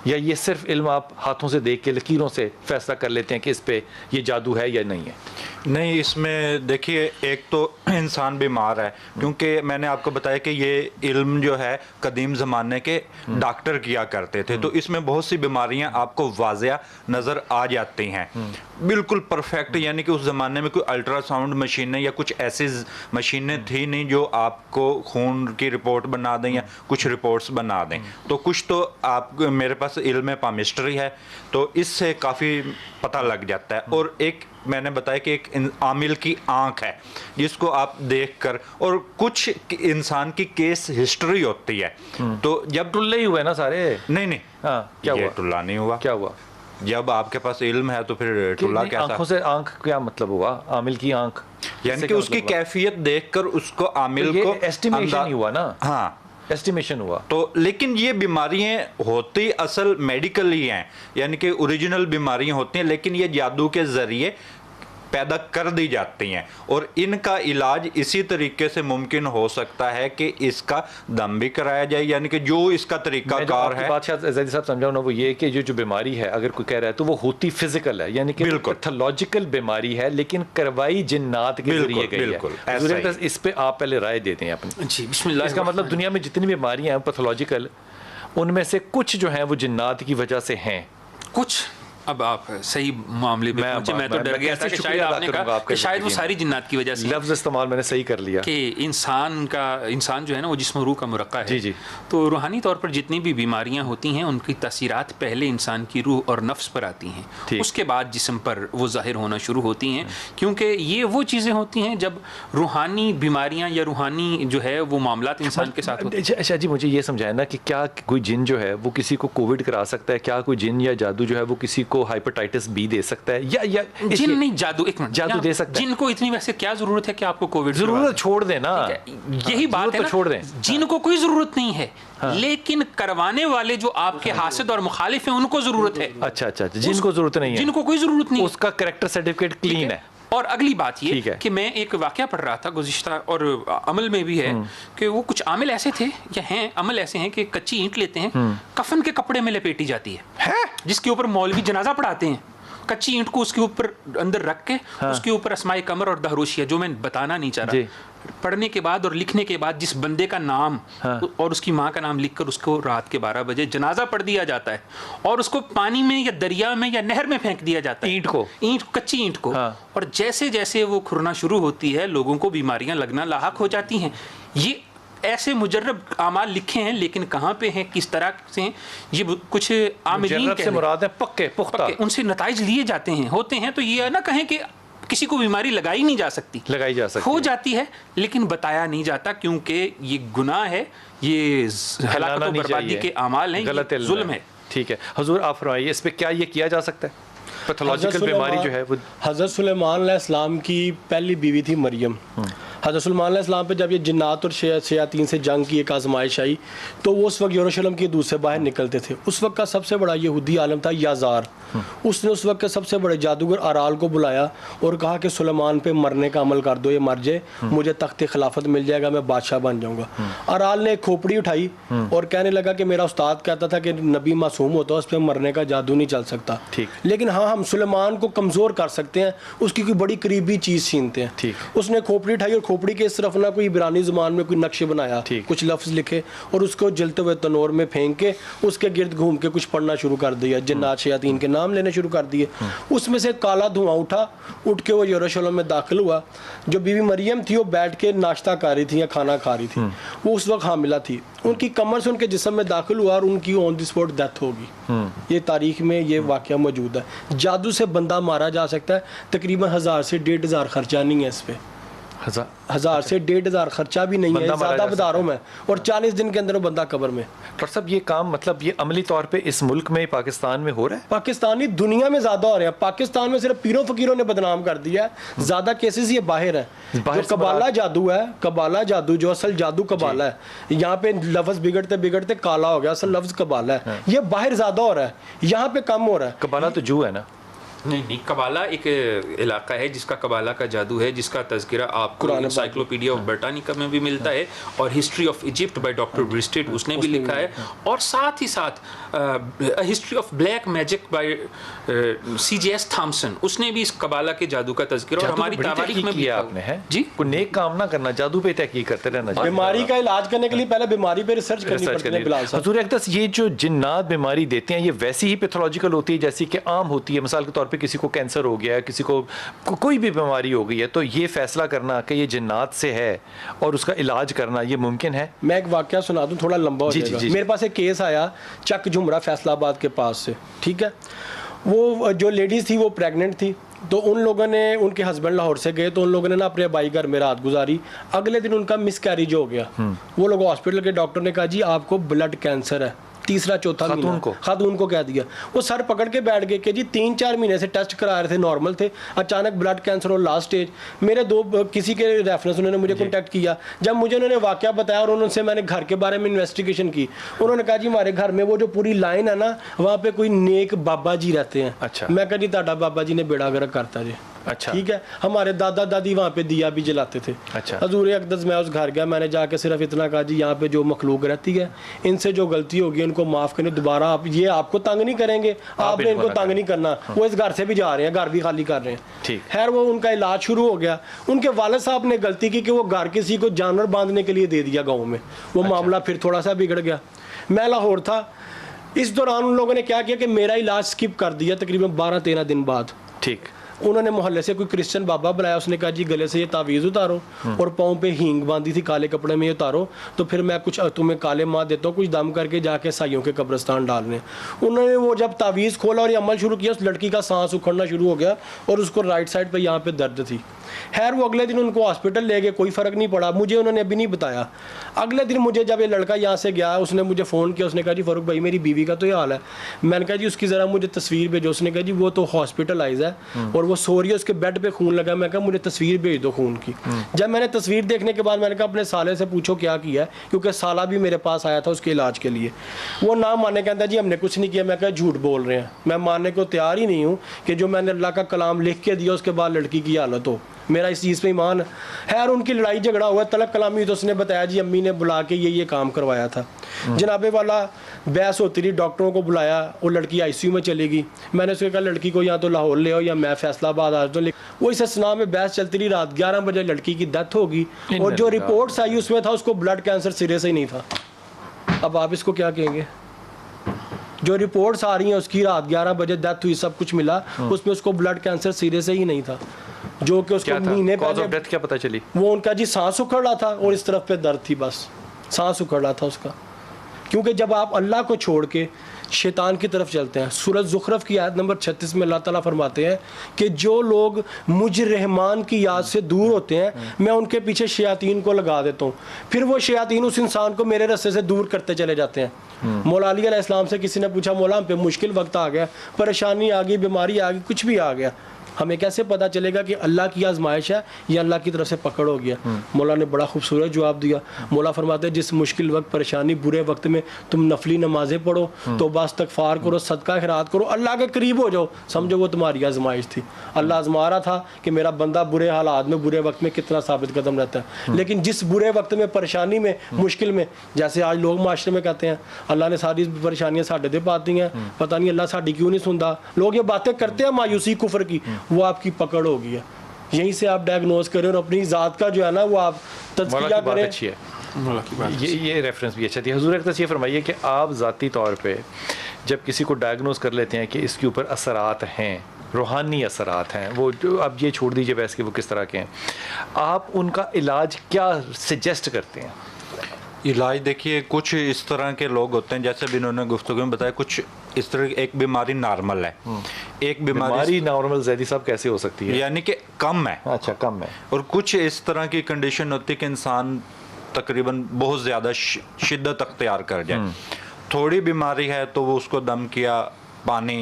या ये सिर्फ इल्म आप हाथों से देख के लकीरों से फैसला कर लेते हैं कि इस पे ये जादू है या नहीं है? नहीं, इसमें देखिए, एक तो इंसान बीमार है, क्योंकि मैंने आपको बताया कि ये इल्म जो है कदीम ज़माने के डॉक्टर किया करते थे, तो इसमें बहुत सी बीमारियां आपको वाज़िया नज़र आ जाती हैं, बिल्कुल परफेक्ट। यानी कि उस ज़माने में कोई अल्ट्रासाउंड मशीनें या कुछ ऐसी मशीनें थी नहीं जो आपको खून की रिपोर्ट बना दें या कुछ रिपोर्ट्स बना दें। तो कुछ तो आप, मेरे पास इल्म पामिस्ट्री है, तो इससे काफ़ी पता लग जाता है। और एक मैंने बताया कि एक आमिल की आंख है जिसको आप देखकर, और कुछ इंसान की केस हिस्ट्री होती है। तो जब टुल्ले ही हुए ना सारे? नहीं, क्या हुआ? टुल्ला नहीं हुआ। क्या हुआ? जब आपके पास इल्म है तो फिर टुल्ला कैसा? आंखों से आंख क्या मतलब हुआ? आमिल की आंख यानी कि उसकी कैफियत देखकर उसको आमिल को एस्टिमेशन हुआ ना? हाँ, एस्टिमेशन हुआ। तो लेकिन ये बीमारियां होती असल मेडिकल ही हैं, यानी कि ओरिजिनल बीमारियां होती हैं, लेकिन ये जादू के जरिए पैदा कर दी जाती हैं, और इनका इलाज इसी तरीके से मुमकिन हो सकता है कि इसका दम भी कराया जाए, यानी कि जो इसका तरीकाकार है। बात शायद जैदी साहब समझाओ ना, वो ये कि जो बीमारी है अगर कोई कह रहा है तो वो होती फिजिकल है, यानी कि पैथोलॉजिकल बीमारी है, लेकिन करवाई जिन्नात के जरिए गई है। इस पे आप पहले राय देते हैं अपनी। जी, बिस्मिल्लाह। इसका मतलब दुनिया में जितनी बीमारियां हैं पैथोलॉजिकल, उनमें से कुछ जो हैं वो जिन्नात की वजह से हैं, कुछ। अब आप सही मामले में पहुंचे। मैं तो डर गया था कि शायद आपने कहा कि शायद वो सारी जिन्नात की वजह से। लफ्ज़ इस्तेमाल मैंने सही कर लिया कि इंसान जो है ना वो जिस्म रूह का मुरक्का है। जी जी। तो रूहानी तौर पर जितनी भी बीमारियां होती हैं उनकी तासीरात पहले इंसान की रूह और नफ्स पर आती हैं, उसके बाद जिस्म पर वो जाहिर होना शुरू होती हैं, क्योंकि ये वो चीज़ें होती हैं जब रूहानी बीमारियां या रूहानी जो है वो मामलात इंसान के साथ होते हैं। अच्छा जी, मुझे ये समझाए ना कि क्या कोई जिन जो है वो किसी को कोविड करा सकता है? क्या कोई जिन या जादू जो है वो किसी को हाइपेटाइटिस बी दे सकता है? या जिन नहीं, जादू। एक मिनट, जादू दे सकता है? जिन को इतनी वैसे क्या जरूरत है कि आपको कोविड? जरूरत छोड़ देना, यही बात है ना, छोड़ दें। जिन को कोई जरूरत नहीं है, लेकिन करवाने वाले जो आपके हासिद और मुखालिफ हैं उनको जरूरत है। अच्छा, जिनको जरूरत नहीं है, जिनको कोई जरूरत नहीं, उसका कैरेक्टर सर्टिफिकेट क्लीन है। और अगली बात ये कि मैं एक वाकया पढ़ रहा था गुज़िश्ता, और अमल में भी है कि वो कुछ आमिल ऐसे थे या हैं, अमल ऐसे हैं कि कच्ची ईंट लेते हैं, कफन के कपड़े में लपेटी जाती है, जिसके ऊपर मौलवी जनाजा पढ़ाते हैं, कच्ची ईंट को उसके ऊपर अंदर रख के उसके ऊपर अस्माए कमर और दहरोशिया, जो मैं बताना नहीं चाह रहा, पढ़ने के बाद और लिखने के बाद जिस बंदे का नाम और उसकी माँ का नाम लिखकर उसको रात के 12 बजे जनाजा पढ़ दिया जाता है और उसको पानी में या दरिया में या नहर में फेंक दिया जाता है, कच्ची ईंट को। और जैसे जैसे वो खुरना शुरू होती है लोगों को बीमारियां लगना लाहक हो जाती हैं। ये ऐसे मुजर्रब आमाल लिखे हैं, लेकिन कहाँ पे हैं, किस तरह से हैं, ये कुछ आमिलीन से मुराद है पक्के पुख्ता, उनसे नताइज लिए जाते हैं, होते हैं। तो ये ना कहें कि किसी को बीमारी लगाई नहीं जा सकती, लगाई जा सकती हो जाती है, लेकिन बताया नहीं जाता, क्योंकि ये गुनाह है, ये हलाकत और बर्बादी के आमाल हैं, गलत जुल्म है। ठीक है हुजूर, आप फरमाइए इस पे क्या ये किया जा सकता है? पैथोलॉजिकल बीमारी जो है वो, हज़रत सुलेमान अलैहिस्सलाम की पहली बीवी थी मरियम। हज़रत सुलेमान अलैहिस्सलाम पे जब ये जिन्नात और शयातीन से जंग की एक आजमाइश आई तो वो उस वक्त यरूशलेम के दूसरे बाहर निकलते थे। उस वक्त का सबसे बड़ा यहूदी आलम था याजार। उसने उस वक्त के सबसे बड़े जादूगर अराल को बुलाया और कहा कि सुलेमान पे मरने का अमल कर दो, ये मर जाए, मुझे तख्त खिलाफत मिल जाएगा, मैं बादशाह बन जाऊँगा। अराल ने एक खोपड़ी उठाई और कहने लगा कि मेरा उस्ताद कहता था कि नबी मासूम होता है, उस पर मरने का जादू नहीं चल सकता, लेकिन हाँ हम सुलेमान को कमज़ोर कर सकते हैं, उसकी कोई बड़ी करीबी चीज़ छीनते हैं। उसने खोपड़ी उठाई और खोपड़ी के इस तरफ ना कोई इब्रानी ज़ुबान में कोई नक्शे बनाया, कुछ लफ्ज़ लिखे और उसको जलते हुए तनोर में फेंक के उसके गिर्द घूम के कुछ पढ़ना शुरू कर दिया, जिन्नात शयातीन के नाम लेने शुरू कर दिए। उसमें से काला धुआं उठ के वो यरूशलेम में दाखिल हुआ। जो बीवी मरियम थी वो बैठ के नाश्ता कर रही थी या खाना खा रही थी, वो उस वक्त हामिला थी। उनकी कमर से उनके जिस्म में दाखिल हुआ और उनकी ऑन द स्पॉट डेथ होगी। ये तारीख में ये वाक़या मौजूद है। जादू से बंदा मारा जा सकता है, तकरीबन 1000 से 1500 खर्चा नहीं है इस पे, 1000 से 1500 खर्चा भी नहीं है ज़्यादा बदारों में, और 40 दिन के अंदर बंदा कब्र में। पर सब ये काम मतलब ये अमली तौर पे इस मुल्क में, पाकिस्तान में हो रहा है? पाकिस्तानी दुनिया में ज़्यादा हो रहे हैं। पाकिस्तान में सिर्फ पीरों फकीरों ने बदनाम कर दिया है, ज़्यादा केसेस ये बाहर है। जो कबाला जादू है, कबाला जादू जो असल जादू कबाला है, यहाँ पे लफ्ज़ बिगड़ते बिगड़ते काला हो गया, असल लफ्ज़ कबाला है, ये बाहर ज़्यादा हो रहा है, यहाँ पे कम हो रहा है। कबाला तो जू है ना? नहीं, कबाला एक इलाका है जिसका कबाला का जादू है, जिसका तज़किरा आपको एनसाइक्लोपीडिया ऑफ ब्रिटानिका में भी मिलता है, और history of Egypt by doctor Breasted उसने भी लिखा है, और साथ ही साथ history of black magic by CJS Thomson उसने भी इस कबाला के जादू का तज़किरा और हमारी तारीख में भी आपने है जी। कोई नेक काम ना करना, जादू पे तहकीक करते रहना। बीमारी का इलाज करने के लिए पहले बीमारी पे रिसर्च करनी पड़ती है। हुजूर अक़दस, ये जो जिन्नात बीमारी देते हैं ये वैसी ही पैथोलॉजिकल होती है जैसी कि आम होती है? मिसाल के तौर पे किसी को कैंसर हो गया है, किसी को कोई भी बीमारी हो गई है, तो ये फैसला करना कि ये जिन्नात से है और उसका इलाज करना ये मुमकिन है? मैं एक वाकया सुना दूं, थोड़ा लंबा हो जाएगा। मेरे पास एक केस आया चक झुमरा फैसलाबाद के पास से, ठीक है। वो जो लेडीज़ थी वो प्रेग्नेंट थी, तो उन लोगों ने, उनके हस्बैंड लाहौर से गए, तो उन लोगों ने ना अपने भाई घर में रात गुजारी। अगले दिन उनका मिसकैरेज हो गया। वो लोग हॉस्पिटल के डॉक्टर ने कहा जी आपको ब्लड कैंसर है, तीसरा चौथा महीना, खातून को कह दिया। वो सर पकड़ के बैठ गए कि जी 3-4 महीने से टेस्ट करा रहे थे, नॉर्मल थे, अचानक ब्लड कैंसर और लास्ट स्टेज। मेरे किसी के रेफरेंस उन्होंने मुझे कांटेक्ट किया। जब मुझे उन्होंने वाकया बताया और उनसे मैंने घर के बारे में इन्वेस्टिगेशन की, उन्होंने कहा जी हमारे घर में वो जो पूरी लाइन है ना, वहाँ पे कोई नेक बाबा जी रहते हैं। अच्छा। मैं कहा जी ताड़ा बाबा जी ने बेड़ा गर्क करता जी। अच्छा। ठीक है, हमारे दादा दादी वहाँ पे दिया भी जलाते थे। अच्छा। हजूर अक़दस मैं उस घर गया, मैंने जाके सिर्फ इतना कहा जी यहाँ पे जो मखलूक रहती है इनसे जो गलती होगी इनको माफ़ करें, दोबारा आप ये आपको तंग नहीं करेंगे, आपने इनको तंग नहीं करना। वो इस घर से भी जा रहे हैं, घर भी खाली कर रहे हैं। खैर वो उनका इलाज शुरू हो गया। उनके वालिद साहब ने गलती की कि वो घर किसी को जानवर बांधने के लिए दे दिया गाँव में। वो मामला फिर थोड़ा सा बिगड़ गया। मैं लाहौर था, इस दौरान उन लोगों ने क्या किया कि मेरा इलाज स्किप कर दिया तकरीबन 12-13 दिन बाद। ठीक, उन्होंने मोहल्ले से कोई क्रिश्चियन बाबा बुलाया, उसने कहा जी गले से ये तावीज़ उतारो और पाँव पे हींग बांधी थी काले कपड़े में, ये उतारो तो फिर मैं कुछ तुम्हें काले माँ देता हूँ, कुछ दम करके जाके साइयों के कब्रिस्तान डालने। उन्होंने वो जब तावीज़ खोला और ये अमल शुरू किया, उस लड़की का सांस उखड़ना शुरू हो गया और उसको राइट साइड पे यहाँ पे दर्द थी। खैर वो अगले दिन उनको हॉस्पिटल ले गए, कोई फ़र्क नहीं पड़ा। मुझे उन्होंने अभी नहीं बताया। अगले दिन मुझे जब ये लड़का यहाँ से गया, उसने मुझे फ़ोन किया, उसने कहा जी फ़ारूक भाई मेरी बीवी का तो ये हाल है। मैंने कहा जी उसकी ज़रा मुझे तस्वीर भेजो। उसने कहा जी वो तो हॉस्पिटलाइज है और वो सो रही है, उसके बेड पे खून लगा। मैं कहा मुझे तस्वीर भेज दो खून की। जब मैंने तस्वीर देखने के बाद मैंने कहा अपने साले से पूछो क्या किया है, क्योंकि साला भी मेरे पास आया था उसके इलाज के लिए। वो ना माने, कहता जी हमने कुछ नहीं किया। मैं कहा झूठ बोल रहे हैं, मैं मानने को तैयार ही नहीं हूँ कि जो मैंने अल्लाह का कलाम लिख के दिया उसके बाद लड़की की हालत हो। मेरा इस चीज़ पे ईमान है। खैर उनकी लड़ाई झगड़ा हुआ, तलब कलामी, तो उसने बताया जी अम्मी ने बुला के ये काम करवाया था। जनाबे वाला बहस होती रही, डॉक्टरों को बुलाया, वो लड़की आईसीयू में चली गई। मैंने उसको कहा लड़की को या तो लाहौर ले आओ या मैं फैसलाबाद आ जाता हूँ। वो इस असना में बहस चलती रही। रात 11 बजे लड़की की डेथ होगी और जो रिपोर्ट्स आई उसमें था उसको ब्लड कैंसर सिरे से ही नहीं था। अब आप इसको क्या कहेंगे? जो रिपोर्ट्स आ रही हैं उसकी रात 11 बजे डेथ हुई, सब कुछ मिला, उसमें उसको ब्लड कैंसर सिरे से ही नहीं था। जो कि उसको महीने पहले डेथ क्या पता चली? वो उनका जी सांस उखड़ रहा था और इस तरफ पे दर्द थी, बस सांस उखड़ रहा था उसका। क्योंकि जब आप अल्लाह को छोड़ के शैतान की तरफ चलते हैं, सूरत ज़ुखरफ की आयत नंबर 36 में अल्लाह ताला फरमाते हैं कि जो लोग मुझ रहमान की याद से दूर होते हैं मैं उनके पीछे शयातीन को लगा देता हूँ, फिर वो शयातीन उस इंसान को मेरे रास्ते से दूर करते चले जाते हैं। मौला अली अलैहिस्सलाम से किसी ने पूछा मौला हम पे मुश्किल वक्त आ गया, परेशानी आ गई, बीमारी आ गई, कुछ भी आ गया, हमें कैसे पता चलेगा कि अल्लाह की आजमाइश है या अल्लाह की तरफ से पकड़ हो गया? मौला ने बड़ा खूबसूरत जवाब दिया। मौला फरमाते हैं जिस मुश्किल वक्त, परेशानी, बुरे वक्त में तुम नफली नमाजें पढ़ो, तो बस इस्तगफार करो, सदका खैरात करो, अल्लाह के करीब हो जाओ, समझो वो तुम्हारी आजमाइश थी। अल्लाह आजमा रहा था कि मेरा बंदा बुरे हालात में, बुरे वक्त में कितना साबित कदम रहता है। लेकिन जिस बुरे वक्त में, परेशानी में, मुश्किल में, जैसे आज लोग माशरे में कहते हैं अल्लाह ने सारी परेशानियाँ साढ़े दे पाती हैं, पता नहीं अल्लाह साड़ी क्यों नहीं सुनता, लोग ये बातें करते हैं मायूसी कुफर की, वो आपकी पकड़ हो गई है। यहीं से आप डायग्नोज करें और अपनी ज़ात का जो है ना वो आप तज़किया करें। अच्छी है ये रेफरेंस भी अच्छा थी। हुजूर अक़दस ये फरमाइए कि आप ज़ाती तौर पे जब किसी को डायग्नोज कर लेते हैं कि इसके ऊपर असरात हैं, रूहानी असरात हैं, वो जो अब ये छोड़ दीजिए वैसे कि वो किस तरह के हैं, आप उनका इलाज क्या सजेस्ट करते हैं? इलाज देखिए कुछ इस तरह के लोग होते हैं, जैसे भी इन्होंने गुफ्तगू में बताया, कुछ इस तरह एक बीमारी नॉर्मल है, एक बीमारी नॉर्मल ज़ैदी साहब कैसे हो सकती है? यानी कि कम है। अच्छा, कम है। और कुछ इस तरह की कंडीशन होती है कि इंसान तकरीबन बहुत ज़्यादा शिद्दत अख्तियार कर जाए। थोड़ी बीमारी है तो वो उसको दम किया, पानी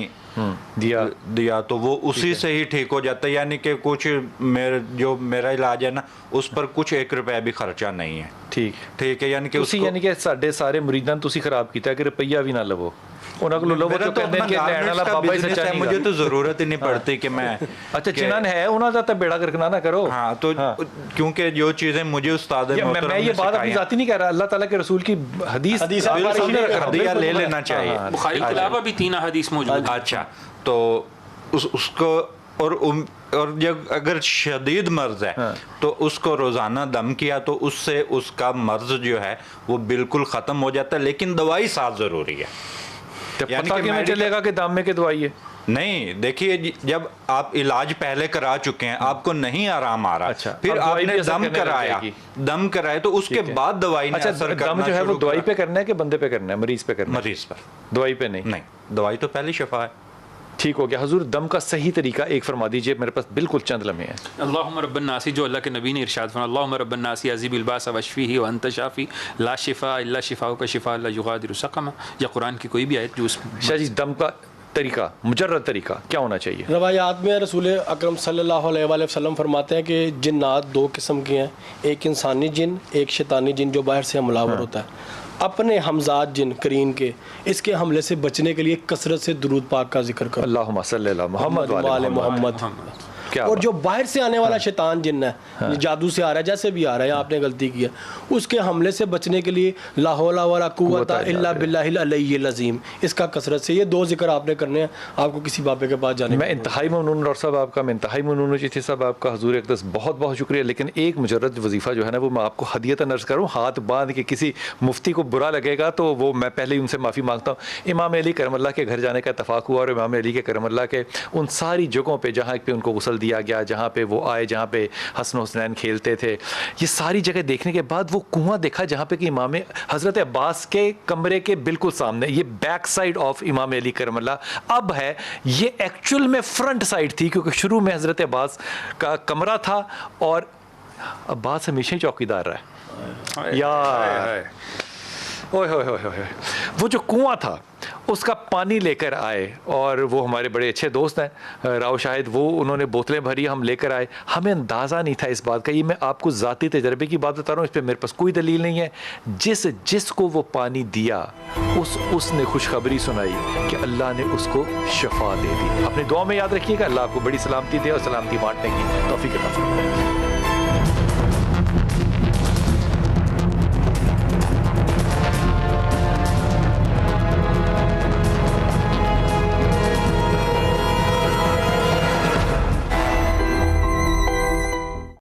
दिया तो वो उसी से ही ठीक हो जाता है। यानी कि कुछ मेरा इलाज है ना, उस पर कुछ 1 रुपया भी खर्चा नहीं है। ठीक है, यानी कि साढ़े सारे मुरीदां तुसी खराब किया कि रुपया भी ना लवो, मुझे तो जरूरत ही नहीं पड़ती कि मैं अच्छा जिन्हन है उन्होंने तो बेड़ा करना ना करो। हाँ, तो क्योंकि जो चीजें मुझे उस्ताद मैं ये बात अपनी जाती नहीं कह रहा, अल्लाह ताला के रसूल की हदीस ले लेना चाहिए। बुखारी के अलावा भी 3 हदीस मौजूद। अच्छा, तो उसको और जब अगर शदीद मर्ज है तो उसको रोज़ाना दम किया तो उससे उसका मर्ज जो है वो बिल्कुल ख़त्म हो जाता है, लेकिन दवाई साथ ज़रूरी है। तो पता कि मैं चलेगा कि दम में की दवाई है? नहीं, देखिए जब आप इलाज पहले करा चुके हैं, आपको नहीं आराम आ रहा, अच्छा, फिर आपने दम कराया तो उसके बाद दवाई ने असर करना जो है वो दवाई पे करना है कि बंदे पे करना है? मरीज पे करना है। मरीज पर, दवाई पे नहीं। दवाई तो पहली शफा है। ठीक हो गया। हुजूर दम का सही तरीका एक फरमा दीजिए, मेरे पास बिल्कुल चंद लम्हे हैं। अल्लाहुम्मा रब्बन नासी, जो अल्लाह के नबी ने इरशाद फरमाया, अल्लाहुम्मा रब्बन नासी अज़ीबिल बास वशफीही व अंत शाफी ला शिफा इल्ला शिफाउका शिफा ला युगादिरु सक़मा, या कुरान की कोई भी आयत जो शाह जी दम का तरीका, मुजर्रद तरीका क्या होना चाहिए? रवायात में रसूल अकरम सल्लल्लाहु अलैहि वसल्लम फरमाते हैं कि जिन्नात 2 किस्म के हैं, एक इंसानी जिन, एक शैतानी जिन जो बाहर से हमलावर होता है। अपने हमजाद जिन करीन के, इसके हमले से बचने के लिए कसरत से दुरूद पाक का जिक्र करो। अल्लाहुम्मा सल्ली अला मुहम्मद व आले मुहम्मद। और जो बाहर से आने वाला शैतान जिन्न है, जादू से आ रहा है, जैसे भी आ रहा है, आपने गलती किया, उसके हमले से बचने के लिए ला हौला वला कुव्वता इल्ला बिल्लाहिल अलिय्यिल अज़ीम, इसका कसरत से ये 2 जिक्र आपने करने हैं। आपको किसी बाबे के पास जाने, मैं इंतहाई ममनून डॉक्टर साहब आपका, मैं इंतहाई ममनून चिश्ती साहब आपका, हुजूर अक़दस बहुत बहुत शुक्रिया। लेकिन एक मुजर्रद वजीफ़ा जो है ना वो मैं आपको हदियतन अर्ज़ करूँ, हाथ बांध के, किसी मुफ्ती को बुरा लगेगा तो वो मैं पहले ही उनसे माफ़ी मांगता हूँ। इमाम अली करमल्लाह के घर जाने का इत्तफ़ाक़ हुआ और इमाम अली के करमल्लाह के उन सारी जगहों पे जहाँ पे उनको गुस्ल दिया गया, जहाँ पे वो आए, जहाँ पे हसन हुसनैन खेलते थे, ये सारी जगह देखने के बाद वो कुआं देखा जहाँ पे कि इमाम हज़रत अब्बास के कमरे के बिल्कुल सामने, ये बैक साइड ऑफ इमाम अली करमल्लाह अब है, ये एक्चुअल में फ्रंट साइड थी, क्योंकि शुरू में हज़रत अब्बास का कमरा था और अब्बास हमेशा ही चौकीदार रहा है यार। ओए होए होए होए, वो जो कुआं था उसका पानी लेकर आए और वो हमारे बड़े अच्छे दोस्त हैं राव शाहिद, वो उन्होंने बोतलें भरी, हम लेकर आए। हमें अंदाज़ा नहीं था इस बात का, ये मैं आपको ज़ाती तजर्बे की बात बता रहा हूँ, इस पर मेरे पास कोई दलील नहीं है। जिसको वो पानी दिया उसने खुशखबरी सुनाई कि अल्लाह ने उसको शफा दे दी। अपनी दुआ में याद रखिएगा। अल्लाह आपको बड़ी सलामती दे और सलामती बांटने की तौफीक अता फरमाए।